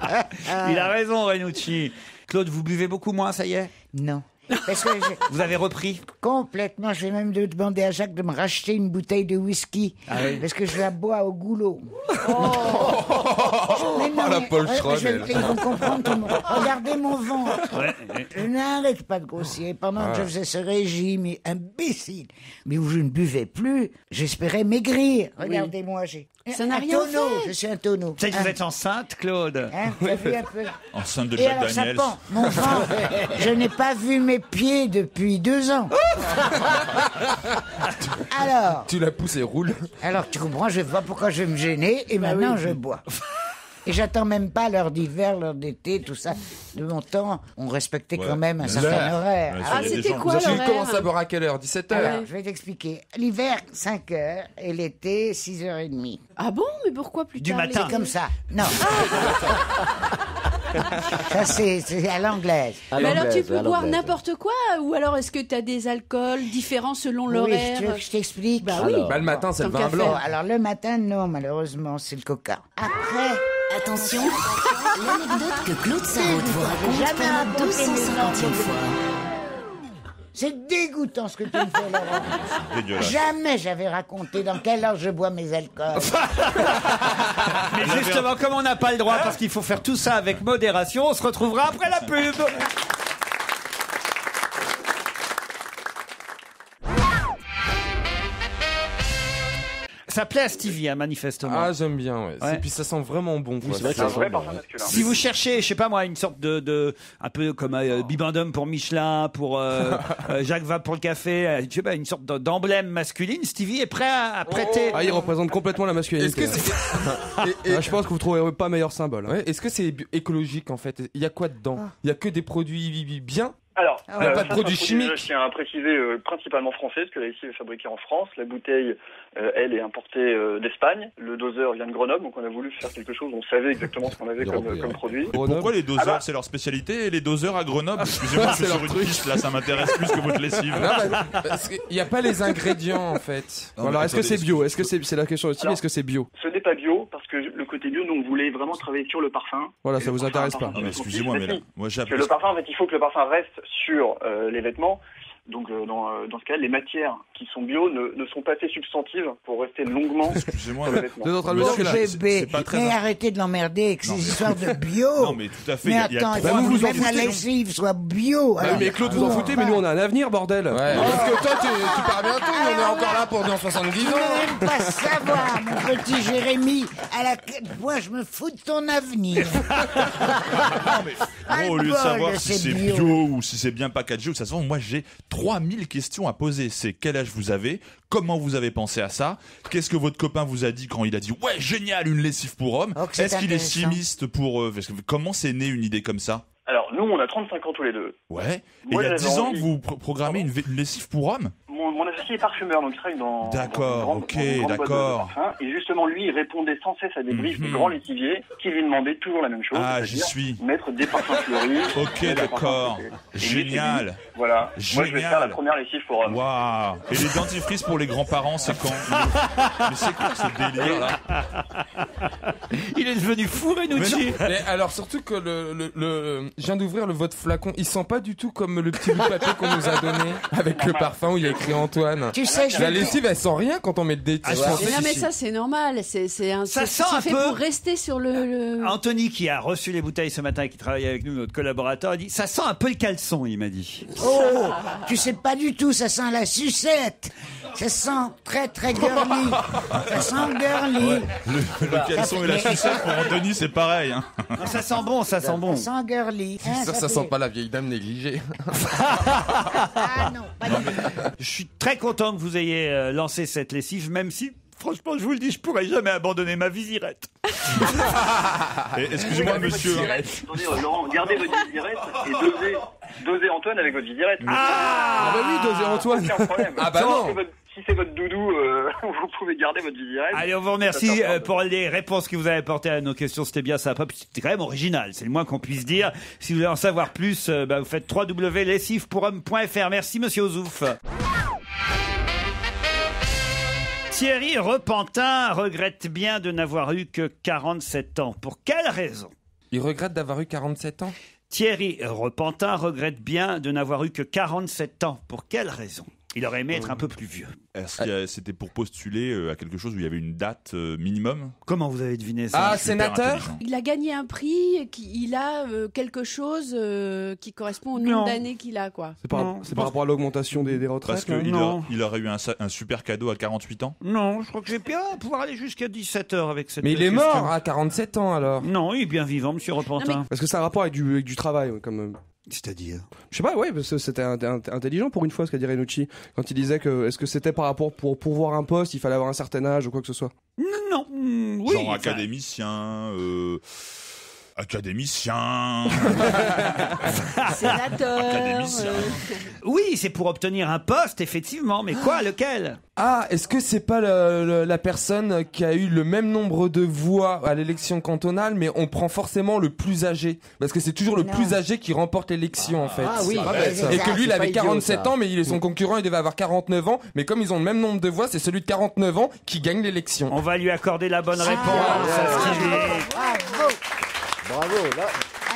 Hein. Il a raison, Renucci. Claude, vous buvez beaucoup moins, ça y est? Non. Parce que Vous avez repris? complètement, je vais même demander à Jacques de me racheter une bouteille de whisky. Parce que je la bois au goulot. Mais non, la mais- Paul ouais, Schramm, mais elle. ils vont comprendre tout le monde. Regardez mon ventre. Ouais. Je n'arrête pas de grossir. Pendant que je faisais ce régime imbécile, mais où je ne buvais plus, j'espérais maigrir. Regardez-moi, j'ai Ça n'a un rien tonneau. fait. Je suis un tonneau. Peut-être que vous êtes enceinte, Claude. Hein, t'as vu un peu. Enceinte de Et Jack alors, ça Daniels. pend. Mon ventre, je n'ai pas vu mes pieds depuis 2 ans. Alors, Tu la pousses et roule. tu comprends, je ne sais pas pourquoi je vais me gêner et maintenant je bois. Et j'attends même pas l'heure d'hiver, l'heure d'été, tout ça. De mon temps, on respectait Ouais. quand même un L'heure. certain horaire. Ouais, Ah, il y a des c'était gens- quoi Tu l'horaire commences à boire à quelle heure? 17h? Alors, je vais t'expliquer. L'hiver, 5 heures et l'été, 6h30. Ah bon, mais pourquoi plus Du tard matin. C'est comme ça. Non. Ça, c'est à l'anglaise. À Mais alors tu l'anglaise, peux à boire l'anglaise. n'importe quoi ou alors est-ce que tu as des alcools différents selon Oui, l'horaire? tu veux que je t'explique? Bah oui. Bah, le matin, c'est le Tant vin qu'à blanc. Bon, alors le matin, non, malheureusement, c'est le coca. Après, Attention, l'anecdote que Claude Sarraute vous raconte Jamais pour la raconté mes 250e fois. c'est dégoûtant ce que tu me fais, Laurent. Dégueulasse. Jamais j'avais raconté dans quelle heure je bois mes alcools. Mais justement, comme on n'a pas le droit, parce qu'il faut faire tout ça avec modération, on se retrouvera après la pub. Ça plaît à Stevie, hein, manifestement. Ah, j'aime bien, ouais. Ouais. Et puis ça sent vraiment bon, quoi. c'est vrai que C'est un ça vrai sent parfum bon. masculin. Si vous cherchez, je sais pas moi, une sorte de un peu comme Bibendum pour Michelin, pour Jacques Vabre pour le café, je sais pas, une sorte d'emblème masculine, Stevie est prêt à prêter. Ah, il représente complètement la masculinité. Est-ce que c'est... Ah, je pense que vous trouverez pas meilleur symbole. Hein. Ouais, est-ce que c'est écologique en fait? Il y a quoi dedans? Il y a que des produits bien? Alors, Il y a pas de produits chimiques. Je tiens à préciser principalement français, parce que la lessive est fabriquée en France. La bouteille, elle, est importée d'Espagne. Le doseur vient de Grenoble, donc on a voulu faire quelque chose. On savait exactement ce qu'on avait comme produit. Et pourquoi les doseurs, c'est leur spécialité, et les doseurs à Grenoble? Excusez-moi, je suis C'est sur leur une piste, là, ça m'intéresse plus que votre lessive. Parce qu'il n'y a pas les ingrédients en fait. Non, Alors, mais est-ce que attendez, c'est bio? Est-ce que c'est la question aussi? Alors, Est-ce que c'est bio? Ce n'est pas bio, parce que le côté bio, nous, on voulait vraiment travailler sur le parfum. Voilà, Et ça le vous parfum, intéresse un pas. parfum Non, mais qui excusez-moi, mais là, consiste moi Parce que le parfum, en fait, il faut que le parfum reste sur les vêtements. Donc dans ce cas, les matières qui sont bio ne sont pas assez substantives pour rester longuement Excusez-moi, sur le vêtement. Bébé, mais arrêtez de l'emmerder avec ces histoires de bio. Non, mais tout à fait. Mais il y a attends, trois- il faut que même la lessive soit bio. Ah, mais Claude, vous en foutez, mais nous on a un avenir, bordel. Ouais, parce que toi, tu pars bientôt, nous on est encore là pour dans 70 Tu ans. veux même pas savoir, mon petit Jérémy, moi je me fous de ton avenir. Au lieu de bol, savoir si c'est c'est bio. bio ou si c'est bien packagé ou ça se vend, moi j'ai 3000 questions à poser. C'est quel âge vous avez, comment vous avez pensé à ça, qu'est-ce que votre copain vous a dit quand il a dit ouais génial une lessive pour homme, c'est est-ce qu'il est intéressant. chimiste pour comment c'est né une idée comme ça? Alors nous, on a 35 ans tous les deux. Ouais. Et Moi, il y a j'avais 10 ans que envie- vous programmez une lessive pour homme? Mon associé est parfumeur, donc il travaille dans D'accord, dans une ok, dans une grande boîte de d'accord. parfum. Et justement, lui, il répondait sans cesse à des briefs de grands lessiviers qui lui demandaient toujours la même chose. Ah, j'y c'est-à-dire suis. Mettre des parfums fleuris. Ok, mettre des d'accord. parfums fruités. Et lui, Génial. il dit, voilà. Moi, je vais faire la première lessive pour homme. Waouh. Et les dentifrices pour les grands-parents, c'est quand? Mais c'est quoi ce délire là? Il est devenu fou, Renucci. Mais alors surtout que je viens d'ouvrir votre flacon, il sent pas du tout comme le petit bout de papier qu'on nous a donné avec le parfum où il y a écrit Antoine. Tu sais, la lessive elle sent rien quand on met le dé. Mais non mais ça c'est normal, c'est Ça sent un fait peu- pour rester sur le... Anthony, qui a reçu les bouteilles ce matin et qui travaille avec nous, notre collaborateur, a dit ça sent un peu le caleçon, il m'a dit. Oh, tu sais pas du tout, ça sent la sucette. Ça sent très très girly. Ça sent girly. Ouais, le caleçon et la sucette pour Anthony, c'est pareil. Hein. Ça sent bon, ça sent bon. Ça sent girly. Hein, ça fait- sent pas la vieille dame négligée. Ah non, pas du tout. Je suis très content que vous ayez lancé cette lessive, même si, franchement, je vous le dis, je pourrais jamais abandonner ma visirette. Et excusez-moi, Gardez votre monsieur. visirette. Attendez, Laurent, gardez votre visirette et dosez Antoine avec votre visirette. Ah bah oui, doser Antoine. Aucun problème. Ah bah Sinon, non. Si c'est votre doudou, vous pouvez garder votre visirette. Allez, on vous remercie pour les réponses que vous avez apportées à nos questions. C'était bien sympa. Puis c'était quand même original. C'est le moins qu'on puisse dire. Si vous voulez en savoir plus, vous faites www.lessivepourhomme.fr. Merci, monsieur Ozouf. Thierry Repentin regrette bien de n'avoir eu que 47 ans. Pour quelle raison? Il regrette d'avoir eu 47 ans. Thierry Repentin regrette bien de n'avoir eu que 47 ans. Pour quelle raison? Il aurait aimé être un peu plus vieux. Est-ce que c'était pour postuler à quelque chose où il y avait une date minimum? Comment vous avez deviné ça? Ah, sénateur? Il a gagné un prix, il a quelque chose qui correspond au Non. nombre d'années qu'il a, quoi. C'est par rapport à l'augmentation des Parce retraites. qu'il aurait eu un super cadeau à 48 ans? Non, je crois que je vais bien pouvoir aller jusqu'à 17h avec cette Mais il est question. mort à 47 ans alors. Non, il est bien vivant, monsieur Repentin. Parce que ça a un rapport avec du travail, comme. C'est-à-dire? Je sais pas, ouais, parce que c'était intelligent pour une fois ce qu'a dit Renucci quand il disait que est-ce que c'était par rapport pour pourvoir un poste, il fallait avoir un certain âge ou quoi que ce soit. Non, oui. Genre académicien, Sénateur. académicien. Oui, c'est pour obtenir un poste, effectivement. Mais quoi, lequel? Ah, est-ce que c'est pas la personne qui a eu le même nombre de voix à l'élection cantonale, mais on prend forcément le plus âgé? Parce que c'est toujours le Non. plus âgé qui remporte l'élection, en fait. Ah oui, Et que lui, il c'est avait pas idiot, 47 ça. ans, mais son concurrent, il devait avoir 49 ans. Mais comme ils ont le même nombre de voix, c'est celui de 49 ans qui gagne l'élection. On va lui accorder la bonne réponse. Bravo. Bravo, là.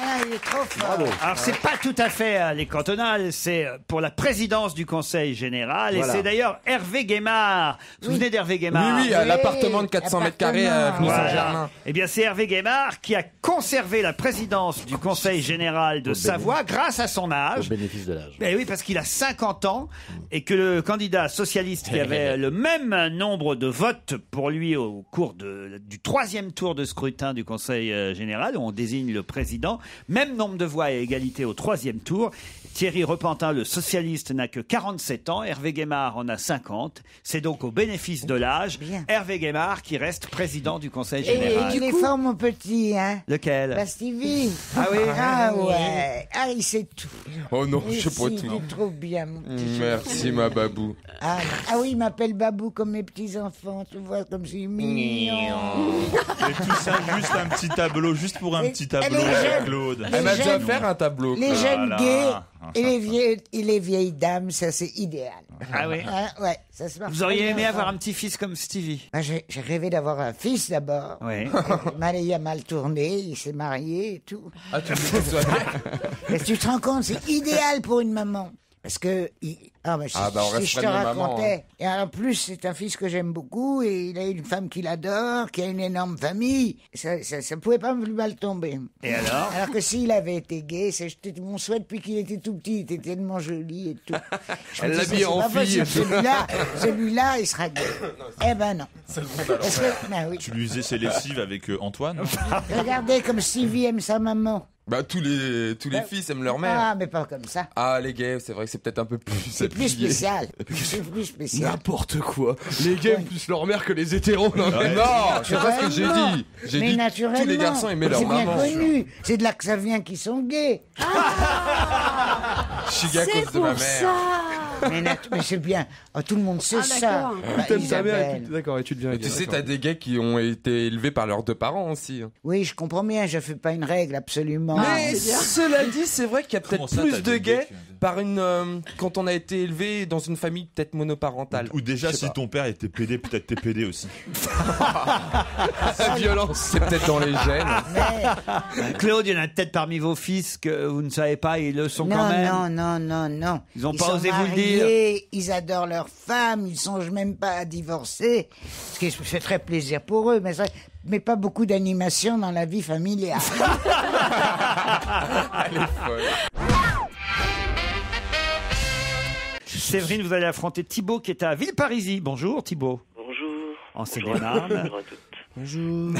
Ah, il est trop fort. Bravo. Alors, c'est pas tout à fait les cantonales, c'est pour la présidence du Conseil général. Voilà. Et c'est d'ailleurs Hervé Guémard. Vous vous souvenez d'Hervé Guémard? Oui, l'appartement de 400 mètres carrés à Avenue Voilà. Saint-Germain. Eh bien, c'est Hervé Guémard qui a conservé la présidence du Conseil général de Savoie grâce à son Au âge. bénéfice de l'âge. Eh oui, parce qu'il a 50 ans et que le candidat socialiste qui avait le même nombre de votes pour lui au cours du troisième tour de scrutin du Conseil général, où on désigne le président, même nombre de voix et égalité au troisième tour. Thierry Repentin, le socialiste, n'a que 47 ans. Hervé Guémard en a 50. C'est donc au bénéfice de l'âge. Bien. Hervé Guémard qui reste président du Conseil Et général. il est fort, mon petit, hein. Lequel? Bah, Stevie. Ah oui? Ah ouais. Ah, il sait tout. Oh non, Et je sais pas si, tout. Il est trop bien, mon petit. Merci, ma babou. Ah, ah oui, il m'appelle Babou comme mes petits-enfants. Tu vois, comme c'est mignon. Et tout ça, juste un petit tableau, juste pour un petit tableau elle est avec jeune. Claude. Elle m'a déjà jeunes- fait un tableau. Les Claude. jeunes Voilà. gays et les vieilles dames, ça c'est idéal. Ah oui? Hein, ouais, ça se marche. Vous auriez très aimé bien, avoir ça. un petit-fils comme Stevie? Bah, j'ai rêvé d'avoir un fils d'abord. Oui. Il a mal tourné, il s'est marié et tout. Ah, tu me dis que ça- Et tu te rends compte, c'est idéal pour une maman. Parce que on si reste je te près de mes mamans, racontais. Et en plus, c'est un fils que j'aime beaucoup et il a une femme qu'il adore, qui a une énorme famille. Ça pouvait pas me mal tomber. Et alors? Alors que s'il avait été gay, c'était mon souhait depuis qu'il était tout petit. Il était tellement joli et tout. Elle l'a mis en fille. Celui-là, il sera gay. Eh ben non. Parce que, ben oui. Tu lui faisais ses lessives avec Antoine? Regardez comme Stevie aime sa maman. Bah tous les fils aiment leur mère. Ah, mais pas comme ça. Ah, les gays, c'est vrai que c'est peut-être un peu plus... C'est plus spécial. C'est plus spécial. N'importe quoi. Les gays aiment plus leur mère que les hétéros. Non, non, c'est pas ce que j'ai dit. J'ai dit que tous les garçons aimaient leur maman. C'est bien connu. C'est de là que ça vient qu'ils sont gays. Je suis gay à cause de ma mère. Mais c'est bien. Oh, tout le monde sait ça. T'aimes ta mère. D'accord, et tu deviens gay. Tu sais, t'as des gays qui ont été élevés par leurs deux parents aussi. Oui, je comprends bien. Je fais pas une règle, absolument. Mais cela dit, c'est vrai qu'il y a peut-être plus de gays quand on a été élevé dans une famille peut-être monoparentale. Ou déjà, si ton père était pédé, peut-être t'es pédé aussi. La violence, c'est peut-être dans les gènes. Claude, il y en a peut-être parmi vos fils que vous ne savez pas, ils le sont quand même. Non. Ils n'ont pas osé vous le dire. Ils adorent leur femme, ils songent même pas à divorcer. Ce qui fait très plaisir pour eux, mais pas beaucoup d'animation dans la vie familiale. Elle est folle. Séverine, vous allez affronter Thibaut qui est à Villeparisis. Bonjour Thibaut. Bonjour. En Seine-et-Marne. Bonjour à toutes. Bonjour.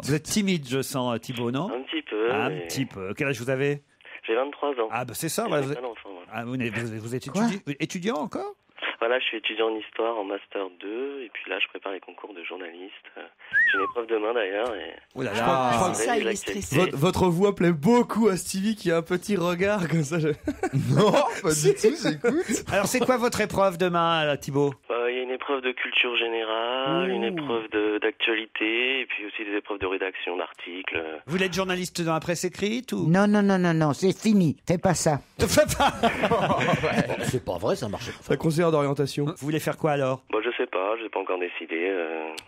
Vous êtes timide, je sens, Thibaut, non? Un petit peu. Un petit peu. Quel âge vous avez? J'ai 23 ans. Ah, bah c'est ça. Voilà, vous êtes étudiant encore? Voilà, je suis étudiant en histoire en Master 2, et puis là, je prépare les concours de journaliste. J'ai une épreuve demain d'ailleurs. Et... Oh là là. Je crois que ça, il est stressé. Votre voix plaît beaucoup à Stevie qui a un petit regard comme ça. Non, pas du tout, j'écoute. Alors, c'est quoi votre épreuve demain, Thibaut? Il y a une épreuve de culture générale, une épreuve d'actualité, et puis aussi des épreuves de rédaction d'articles. Vous voulez être journaliste dans la presse écrite ou? Non, c'est fini. Fais pas ça. C'est pas vrai, ça marche. Un conseiller d'orientation. Vous voulez faire quoi alors? Je sais pas, j'ai pas encore décidé.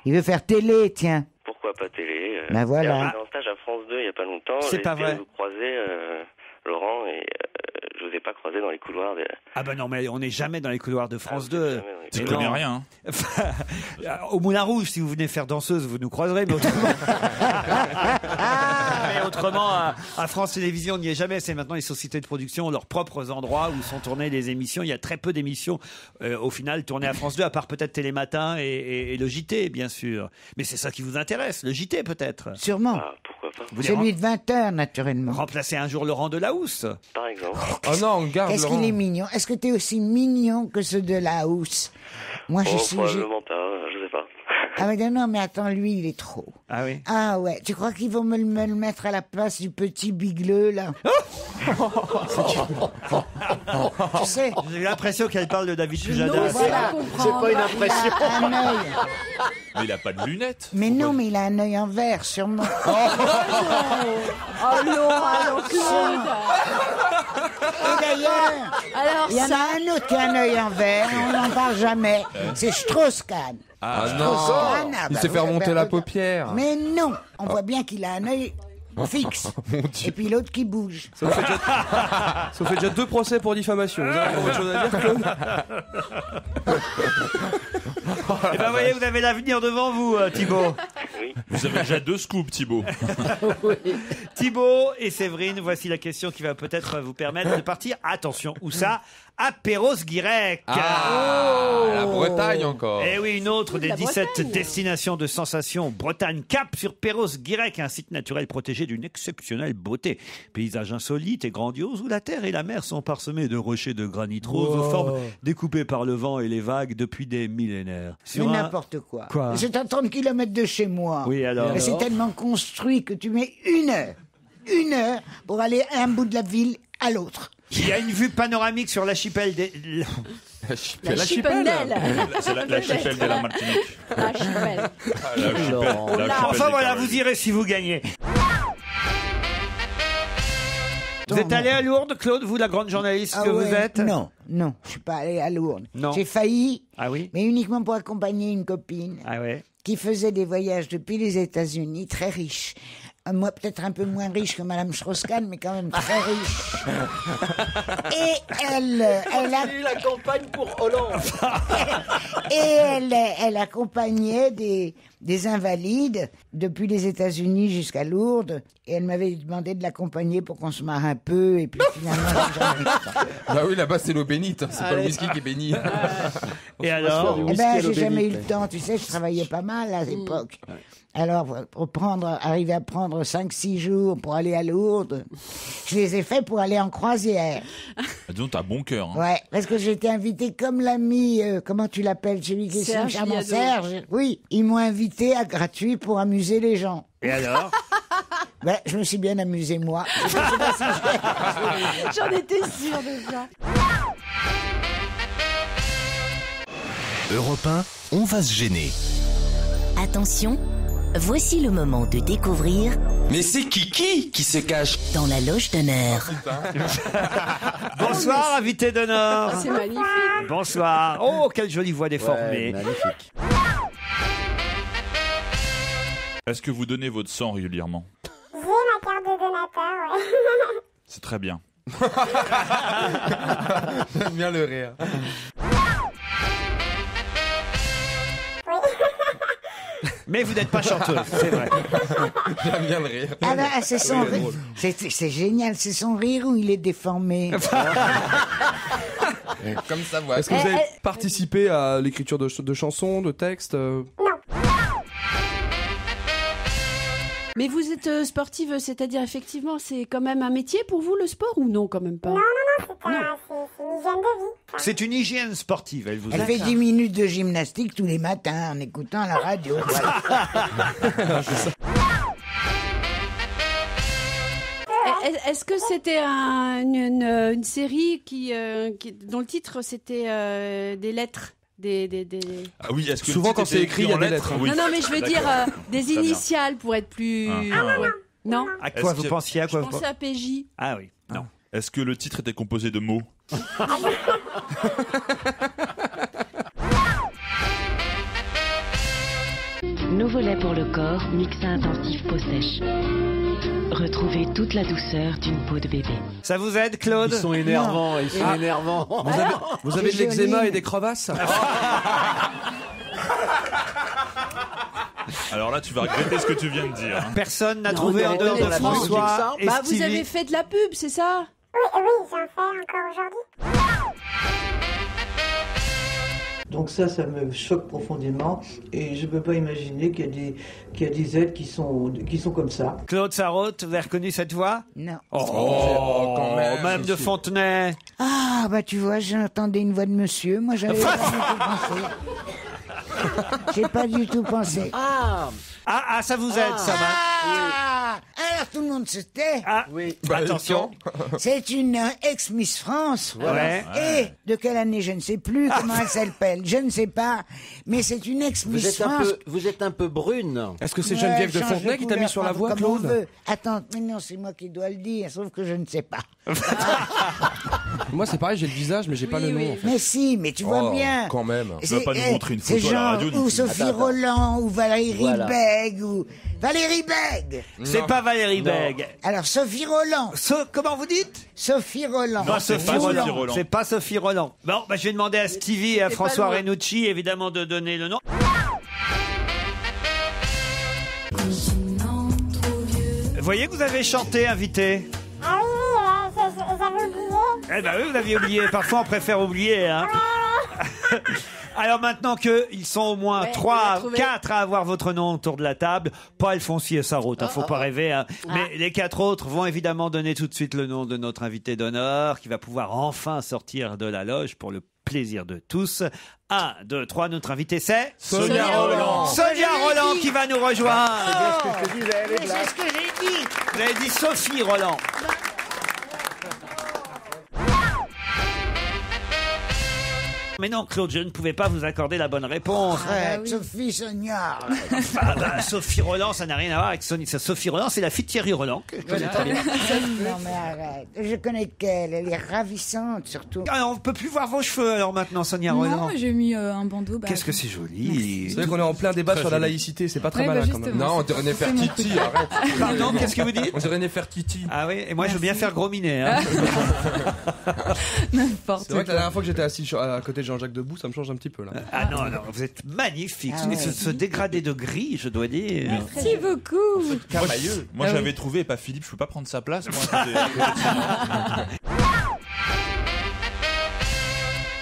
Il veut faire télé, tiens. Pourquoi pas télé? Ben voilà. J'ai fait un stage à France 2 il y a pas longtemps. C'est pas vrai. Vous croisez Laurent et je vous ai pas croisé dans les couloirs. Ah ben non, mais on n'est jamais dans les couloirs de France 2. Tu connais rien. Au Moulin Rouge, si vous venez faire danseuse, vous nous croiserez, mais autrement, à France Télévisions, on n'y est jamais. C'est maintenant les sociétés de production ont leurs propres endroits où sont tournées les émissions. Il y a très peu d'émissions, au final, tournées à France 2, à part peut-être Télématin et le JT, bien sûr. Mais c'est ça qui vous intéresse, le JT peut-être? Sûrement. Pourquoi pas? Celui de 20h, naturellement. Remplacer un jour Laurent Delahousse? Par exemple. Oh non, on garde Est-ce qu'il est mignon? Est-ce que t'es aussi mignon que ceux de la housse? Moi, je suis... Probablement pas, je sais pas. Ah mais non, mais attends, lui, il est trop. Ah oui? Ah ouais, tu crois qu'ils vont me le mettre à la place du petit bigleux, là? Tu sais? J'ai l'impression qu'elle parle de David Pujadas. Voilà. C'est pas une impression. Il a un œil. Mais il a pas de lunettes. Mais non, mais il a un œil en verre, sûrement. Oh Laurent, Claude. Et d'ailleurs, Alors il y en a un autre qui a un œil en verre, on n'en parle jamais. C'est Strauss-Kahn. Ah non, Strauss-Kahn, il s'est fait remonter la paupière. Mais non, on voit bien qu'il a un œil fixe. Et puis l'autre qui bouge. Ça vous fait déjà 2 procès pour diffamation. Vous avez autre chose à dire, Claude? Eh ben, voyez, vous avez l'avenir devant vous, Thibaut. Oui. Vous avez déjà 2 scoops, Thibaut. Thibaut et Séverine, voici la question qui va peut-être vous permettre de partir. Attention, où ça? À Perros-Guirec. La Bretagne encore. Et oui, une autre des La 17 Bretagne. destinations de Sensation Bretagne. Cap sur Perros-Guirec, un site naturel protégé d'une exceptionnelle beauté. Paysage insolite et grandiose où la terre et la mer sont parsemés de rochers de granit rose aux formes découpées par le vent et les vagues depuis des millénaires. Mais n'importe quoi. Quoi? C'est à 30 km de chez moi. Oui, alors. Mais c'est tellement construit que tu mets 1 heure pour aller à un bout de la ville à l'autre. Il y a une vue panoramique sur l'archipel des... La Chipendelle. C'est la chapelle de la Martinique. La Chipelle. Enfin voilà, vous irez si vous gagnez. Vous êtes allé à Lourdes, Claude, vous, la grande journaliste que vous êtes? Non, je suis pas allé à Lourdes. Non. J'ai failli, Ah oui? mais uniquement pour accompagner une copine Ah ouais. qui faisait des voyages depuis les États-Unis, très riche, Moi, peut-être un peu moins riche que Madame Strauss-Kahn, mais quand même très riche. Et elle la campagne pour Hollande. Et elle accompagnait des invalides depuis les États-Unis jusqu'à Lourdes. Et elle m'avait demandé de l'accompagner pour qu'on se marre un peu. Et puis finalement, j'arrive pas. Bah oui, là-bas c'est l'eau bénite, hein. C'est pas le whisky qui est béni. Et alors? Eh ben, j'ai jamais eu le temps, tu sais, je travaillais pas mal à l'époque. Alors, pour arriver à prendre 5-6 jours pour aller à Lourdes, je les ai faits pour aller en croisière. Disons, t'as bon cœur. Hein. Ouais, parce que j'ai été invitée comme l'ami, comment tu l'appelles, celui qui est Serge charmant, Liado. Serge. Oui, ils m'ont invité à gratuit pour amuser les gens. Et alors? Ben, je me suis bien amusé, moi. Je sais pas si J'en étais sûre de ça. Europe 1, on va se gêner. Attention, voici le moment de découvrir Mais c'est Kiki qui se cache dans la loge d'honneur. Bonsoir, invité d'honneur. C'est magnifique. Bonsoir. Oh, quelle jolie voix déformée. Ouais, magnifique. Est-ce que vous donnez votre sang régulièrement? J'ai ma carte de donateur, ouais. C'est très bien. J'aime bien le rire. Mais vous n'êtes pas chanteuse, c'est vrai. J'aime bien le rire. Ah ben, c'est son rire. C'est génial, c'est son rire où il est déformé. Comme sa voix. Est-ce que vous avez participé à l'écriture de chansons, de textes Mais vous êtes sportive, c'est-à-dire effectivement, c'est quand même un métier pour vous le sport ou non, quand même pas? Non, c'est une hygiène de vie. C'est une hygiène sportive, elle vous Elle fait 10 minutes de gymnastique tous les matins en écoutant la radio. Voilà. Est-ce que c'était une série dont le titre c'était des lettres? Ah oui, est-ce que Souvent, le titre quand c'est était écrit, il y a en des lettres? lettres. Oui. Non, mais je veux dire des Très bien. initiales pour être plus. Ouais. Non. À quoi vous pensiez? À quoi Je vous pensais à PJ. Ah oui, non. Est-ce que le titre était composé de mots? Nouveau lait pour le corps, Mixa intensif peau sèche. Retrouvez toute la douceur d'une peau de bébé. Ça vous aide, Claude? Ils sont énervants, ils sont énervants. Vous avez de l'eczéma et des crevasses? Alors là, tu vas regretter ce que tu viens de dire. Hein. Personne n'a Non, trouvé non, en dehors non, de non, François et Bah, vous Stevie. avez fait de la pub, c'est ça? Oui, j'en fais encore aujourd'hui. Donc ça me choque profondément et je ne peux pas imaginer qu'il y a des êtres qui sont comme ça. Claude Sarraute, vous avez reconnu cette voix? Non. Oh, quand même. même de Fontenay. Ah, bah tu vois, j'entendais une voix de monsieur. Moi, j'avais pas du tout pensé. J'ai pas du tout pensé. Ah, ça vous aide, ça va. Ah, alors tout le monde se tait. Ah, Oui. bah, attention. C'est une ex-Miss France. Ouais. Et de quelle année, je ne sais plus. Comment elle s'appelle, je ne sais pas. Mais c'est une ex-Miss France. Vous êtes un peu brune. Est-ce que c'est Ouais, Geneviève de change Fontenay qui t'a mis couleur, sur la voie, comme on Claude? veut. Attends, mais non, c'est moi qui dois le dire, sauf que je ne sais pas. Moi, c'est pareil, j'ai le visage, mais j'ai pas le nom. En fait. Mais si, mais tu vois Oh, bien. quand même. Tu vas pas nous montrer une c'est photo à la genre radio, non ou plus. Sophie Attends. Roland, ou Valérie Voilà. Bègue, ou Valérie Bègue. C'est pas Valérie Bègue. Alors Sophie Roland. Comment vous dites? Sophie Roland. Non, c'est pas Roland. Sophie Roland. C'est pas Sophie Roland. Bon, bah, je vais demander à Stevie et à C'est François pas loin. Renucci, évidemment, de donner le nom. Vous voyez que vous avez chanté, invité? Ah oui, j'avais oublié. Eh ben oui, vous aviez oublié. Parfois, on préfère oublier. Hein. Alors maintenant qu'ils sont au moins Ouais, 3, on l'a trouvé. 4 à avoir votre nom autour de la table, pas Alfonsi et Sarraute, faut pas rêver. Hein. Mais les 4 autres vont évidemment donner tout de suite le nom de notre invité d'honneur qui va pouvoir enfin sortir de la loge pour le plaisir de tous. 1, 2, 3, notre invité c'est Sonia Roland. Sonia Roland qui va nous rejoindre. C'est ce que j'ai dit. Vous avez dit Sophie Roland. Mais non, Claude, je ne pouvais pas vous accorder la bonne réponse. Arrête, Sophie, Sonia. Ah bah, Sophie Roland, ça n'a rien à voir avec Sophie Roland, c'est la fille de Thierry Roland. Que je connais très bien. Non mais arrête, je connais qu'elle, elle est ravissante surtout. Alors, on peut plus voir vos cheveux alors maintenant, Sonia Roland. Non, j'ai mis un bandeau. Qu'est-ce que c'est joli. C'est vrai qu'on est en plein débat Très sur la joli. laïcité, c'est pas très Ouais, malin bah, quand même. justement. Non, on dirait Nefertiti, arrête. Pardon, qu'est-ce que vous dites? On dirait Nefertiti. Ah oui, et moi je veux bien faire gros minet. Hein. N'importe C'est vrai que la dernière fois que j'étais assis à côté de Jean-Jacques Debout, ça me change un petit peu là. Ah non, non, vous êtes magnifique. Ah ouais. Et ce dégradé de gris, je dois dire. Merci beaucoup. Moi, Ah j'avais oui. trouvé, pas Philippe, je peux pas prendre sa place. Moi, à côté de Sonia.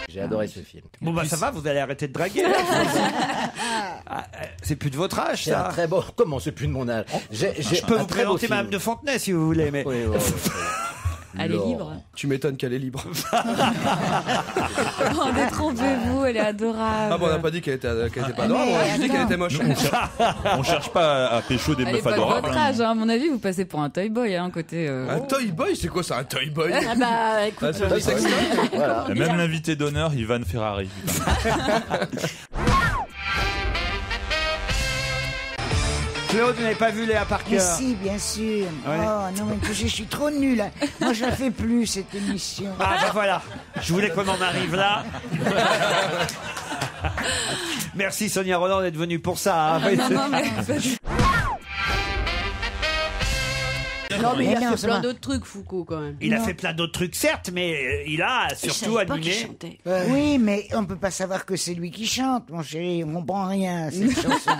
J'ai adoré ce film. Bon bah ça va, vous allez arrêter de draguer. là. C'est plus de votre âge, C'est un ça. très beau. Comment c'est plus de mon âge? Je peux vous présenter Madame de Fontenay si vous voulez, mais. Oui, oui, oui. Elle est libre. Tu m'étonnes qu'elle est libre. Oh, détrompez-vous, elle est adorable. Ah bon, on n'a pas dit qu'elle était pas adorable, on a juste dit qu'elle était moche. On cherche pas à pécho des Elle est meufs pas de adorables. votre âge, hein. À mon avis, vous passez pour un toy boy, hein, côté. Un toy boy, c'est quoi ça, un toy boy? Ah bah écoute, C'est un sextoy. Voilà. Et même l'invité d'honneur, Ivan Ferrari. Putain. Claude, vous n'avez pas vu Léa Parker? Mais si, bien sûr. Ouais. Oh non, mais je suis trop nulle. Moi, je la fais plus, cette émission. Ah bah voilà, je voulais qu'on en arrive là. Merci Sonia Roland d'être venue pour ça. Hein. Non, mais pas du- non mais il Mais a non, fait ça plein va. d'autres trucs, Foucault, quand même. Il a fait plein d'autres trucs, certes, mais il a Je surtout savais pas qu'il animé. chantait. Oui, mais on peut pas savoir que c'est lui qui chante, mon chéri. On comprend rien à cette chanson.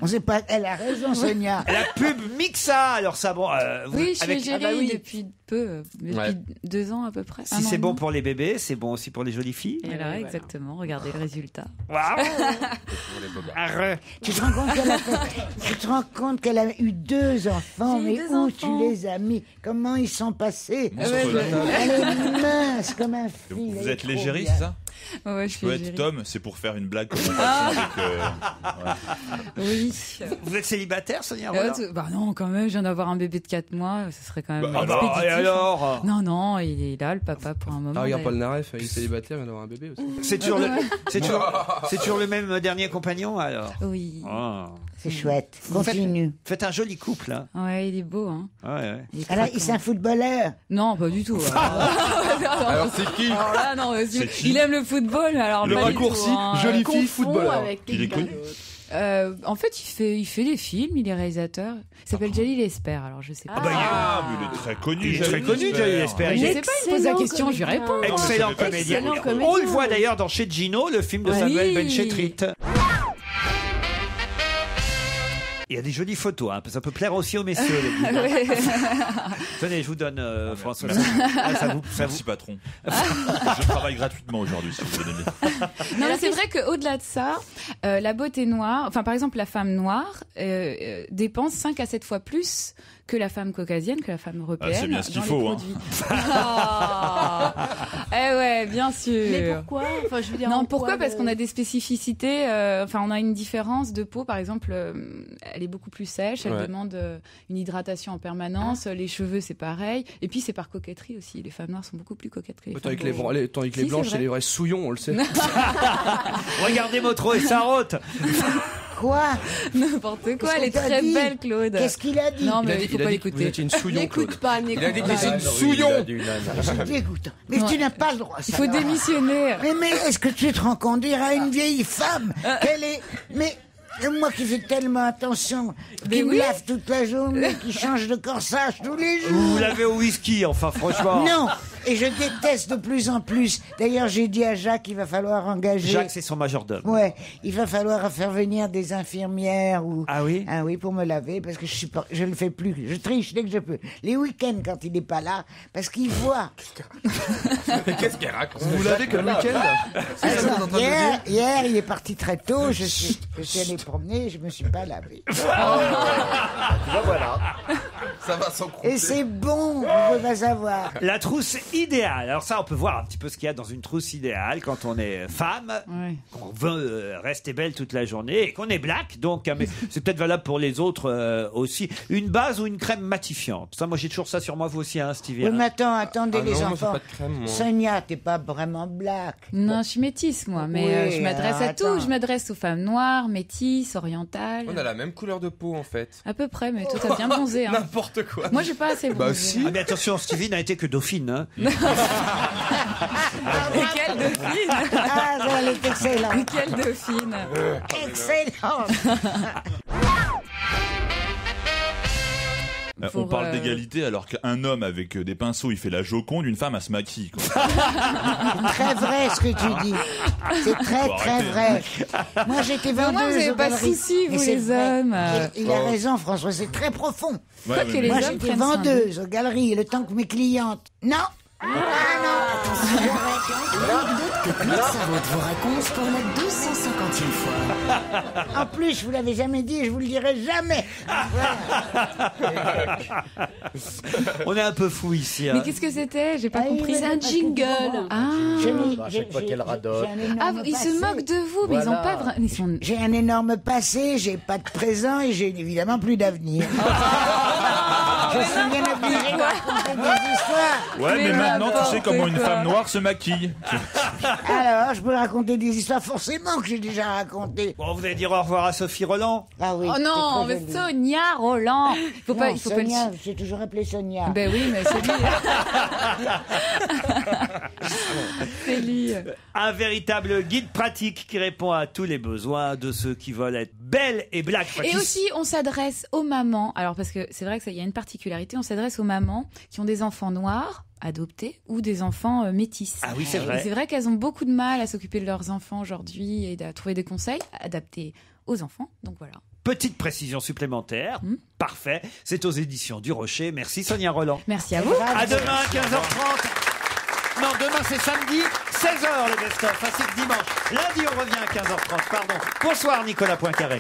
On sait pas. Elle a raison, Sonia. La pub Mixa, alors ça bon. Oui, je suis avec- égérie ah bah oui. depuis peu, depuis Ouais. 2 ans à peu près. Si Un an c'est et bon demi. pour les bébés, c'est bon aussi pour les jolies filles. Et là, exactement, regardez le résultat. Waouh. Arre. Tu te rends compte qu'elle a qu'elle a eu 2 enfants, J'ai eu mais 2 où tu enfants. les as mis? Comment ils sont passés? Monstrueux. Elle est mince comme un fil. Vous elle est êtes trop l'égérie, bien. c'est ça? Ouais, je Je suis peux être égérie. Tom, c'est pour faire une blague comme avec. Oui. Vous êtes célibataire, Sonia Et Roland? autre- bah non, quand même, je viens d'avoir un bébé de 4 mois, ce serait quand même Bah alors, expéditif, et hein. alors Non, non, il est là, le papa, pour un moment. Ah, regarde d'ailleurs. Paul Naref, il est célibataire, il vient d'avoir un bébé aussi. C'est toujours c'est toujours le même dernier compagnon alors. Oui. Ah. C'est chouette. Continue. Faites un joli couple, hein. Ouais, il est beau, hein. Ouais, ouais. Il est Alors, craquant. c'est un footballeur. Non, pas du tout. Alors c'est qui? Alors là, non, C'est qui il aime le football, mais alors Le pas du raccourci, tout, hein. jolie fille, Confond footballeur. avec Il est connu. En fait, il fait des films, il est réalisateur. Il s'appelle Jalil Esper, alors je sais pas. Ah bah, Ah, mais il est très connu. Il est très connu, Jalil Esper. Je Il est sais pas, il me pose la question, je lui réponds. excellent comédien. Excellent comédien. On le voit d'ailleurs dans Chez Gino, le film de Oui. Samuel Benchetrit. Il y a des jolies photos, hein, ça peut plaire aussi aux messieurs. les gars. Ouais. Tenez, je vous donne, François. Ah, ça vous, Merci patron. Je travaille gratuitement aujourd'hui si vous voulez donner. Non, mais c'est vrai qu'au-delà de ça, la beauté noire, enfin par exemple la femme noire dépense 5 à 7 fois plus que la femme caucasienne, que la femme européenne. Ah, c'est bien ce qu'il dans faut, les hein. produits. Ah. Eh ouais, bien sûr. Mais pourquoi? Enfin, je veux dire, Non, en pourquoi? quoi, Parce qu'on a des spécificités. Enfin, on a une différence de peau. Par exemple, elle est beaucoup plus sèche. Elle Ouais. demande une hydratation en permanence. Les cheveux, c'est pareil. Et puis, c'est par coquetterie aussi. Les femmes noires sont beaucoup plus coquettes que les femmes Tandis que les, blanches. tandis que les Si, blanches, c'est c'est vrai. les vrais souillons, on le sait. Regardez Motro et Sarraute. Quoi? N'importe quoi. Qu'est-ce Elle est qu'on t'a très dit? belle, Claude. Qu'est-ce qu'il a dit? Non, Il a mais dit- il faut il a pas dit que vous l'écouter. étiez une souillon, Claude. N'écoute pas, Il a dit n'écoute que pas. c'est une Ah, souillon. C'est dégoûtant. Mais tu n'as pas le droit. Il faut Sarah. démissionner. Mais est-ce que tu te rends compte, dire à une vieille femme qu'elle est... Mais moi qui fais tellement attention, qui me oui. lave toute la journée, qui change de corsage tous les jours. Vous l'avez au whisky, enfin, franchement. Non, et je déteste de plus en plus. D'ailleurs, j'ai dit à Jacques qu'il va falloir engager... Jacques, c'est son majordome. Ouais, il va falloir faire venir des infirmières ou... Ah oui? Ah oui, pour me laver, parce que je le fais plus. Je triche dès que je peux. Les week-ends, quand il n'est pas là, parce qu'il voit. Qu'est-ce qu'elle raconte? Vous l'avez que le week-end? C'est ça que vous êtes en train de dire? Hier, il est parti très tôt. Je suis allé promener, je me suis pas lavé. Tu vois, voilà. Ça va sans Et c'est bon, vous pouvez pas savoir. La trousse idéale. Alors ça, on peut voir un petit peu ce qu'il y a dans une trousse idéale quand on est femme, qu'on veut rester belle toute la journée et qu'on est black. Donc, mais c'est peut-être valable pour les autres aussi. Une base ou une crème matifiante. Ça, moi, j'ai toujours ça sur moi, vous aussi, hein, Stevie. Oui, mais attendez, les non, moi, j'ai enfants. pas de crème, moi. Sonia, t'es pas vraiment black. Non, je suis métisse, moi, mais Oui, je m'adresse à attends. tout. Je m'adresse aux femmes noires, métisses, orientales. On a la même couleur de peau en fait. À peu près, mais toi, t'as bien bronzé. Hein. N'importe quoi. Moi, j'ai pas assez bronzé. Bah si. Ah, mais attention, Stevie n'a été que dauphine. Hein. Et quelle dauphine Ah, elle est excellente. Et quelle dauphine Excellente. On parle d'égalité alors qu'un homme avec des pinceaux il fait la Joconde, une femme elle se maquille. Quoi. Très vrai ce que tu dis. C'est très Faut très arrêter. vrai. Moi j'étais vendeuse. Moi, vous avez aux pas de galeries. soucis, Mais vous, c'est les vrai. hommes. Il a raison, François, c'est très profond. Quoi que les Moi hommes j'étais prennent soin d'eux. vendeuse aux galeries, le temps que mes clientes. Non. L'anecdote que Claude Sarraute vous raconte pour la 250e fois. En plus, je vous l'avais jamais dit, je vous le dirai jamais. On est un peu fou ici. Mais qu'est-ce que c'était? J'ai pas compris. C'est un jingle. Ah, À chaque fois qu'elle radote. ils se moquent de vous, mais ils ont pas vraiment. J'ai un énorme passé, j'ai pas de présent et j'ai évidemment plus d'avenir. Je suis bien obligé de raconter des histoires. Ouais, mais maintenant tu sais comment une femme noire se maquille. Alors, je peux raconter des histoires forcément que j'ai déjà racontées. Bon, vous allez dire au revoir à Sophie Roland. Ah oui. Oh non, mais Sonia Roland. Il faut pas le. Sonia, j'ai toujours appelé Sonia. Ben oui, mais c'est lui. C'est lui. Un véritable guide pratique qui répond à tous les besoins de ceux qui veulent être belles et black. Enfin, Et qui- aussi, on s'adresse aux mamans. Alors, parce que c'est vrai qu'il y a une particularité, on s'adresse aux mamans qui ont des enfants noirs adoptés ou des enfants métis. Ah oui, c'est vrai. Et c'est vrai qu'elles ont beaucoup de mal à s'occuper de leurs enfants aujourd'hui et à trouver des conseils adaptés aux enfants. Donc voilà. Petite précision supplémentaire. Parfait. C'est aux éditions du Rocher. Merci Sonia Roland. Merci à vous. À demain, 15h30. Non, demain c'est samedi, 16h le best-of, ainsi que dimanche. Lundi on revient à 15h30, pardon. Bonsoir Nicolas Poincaré.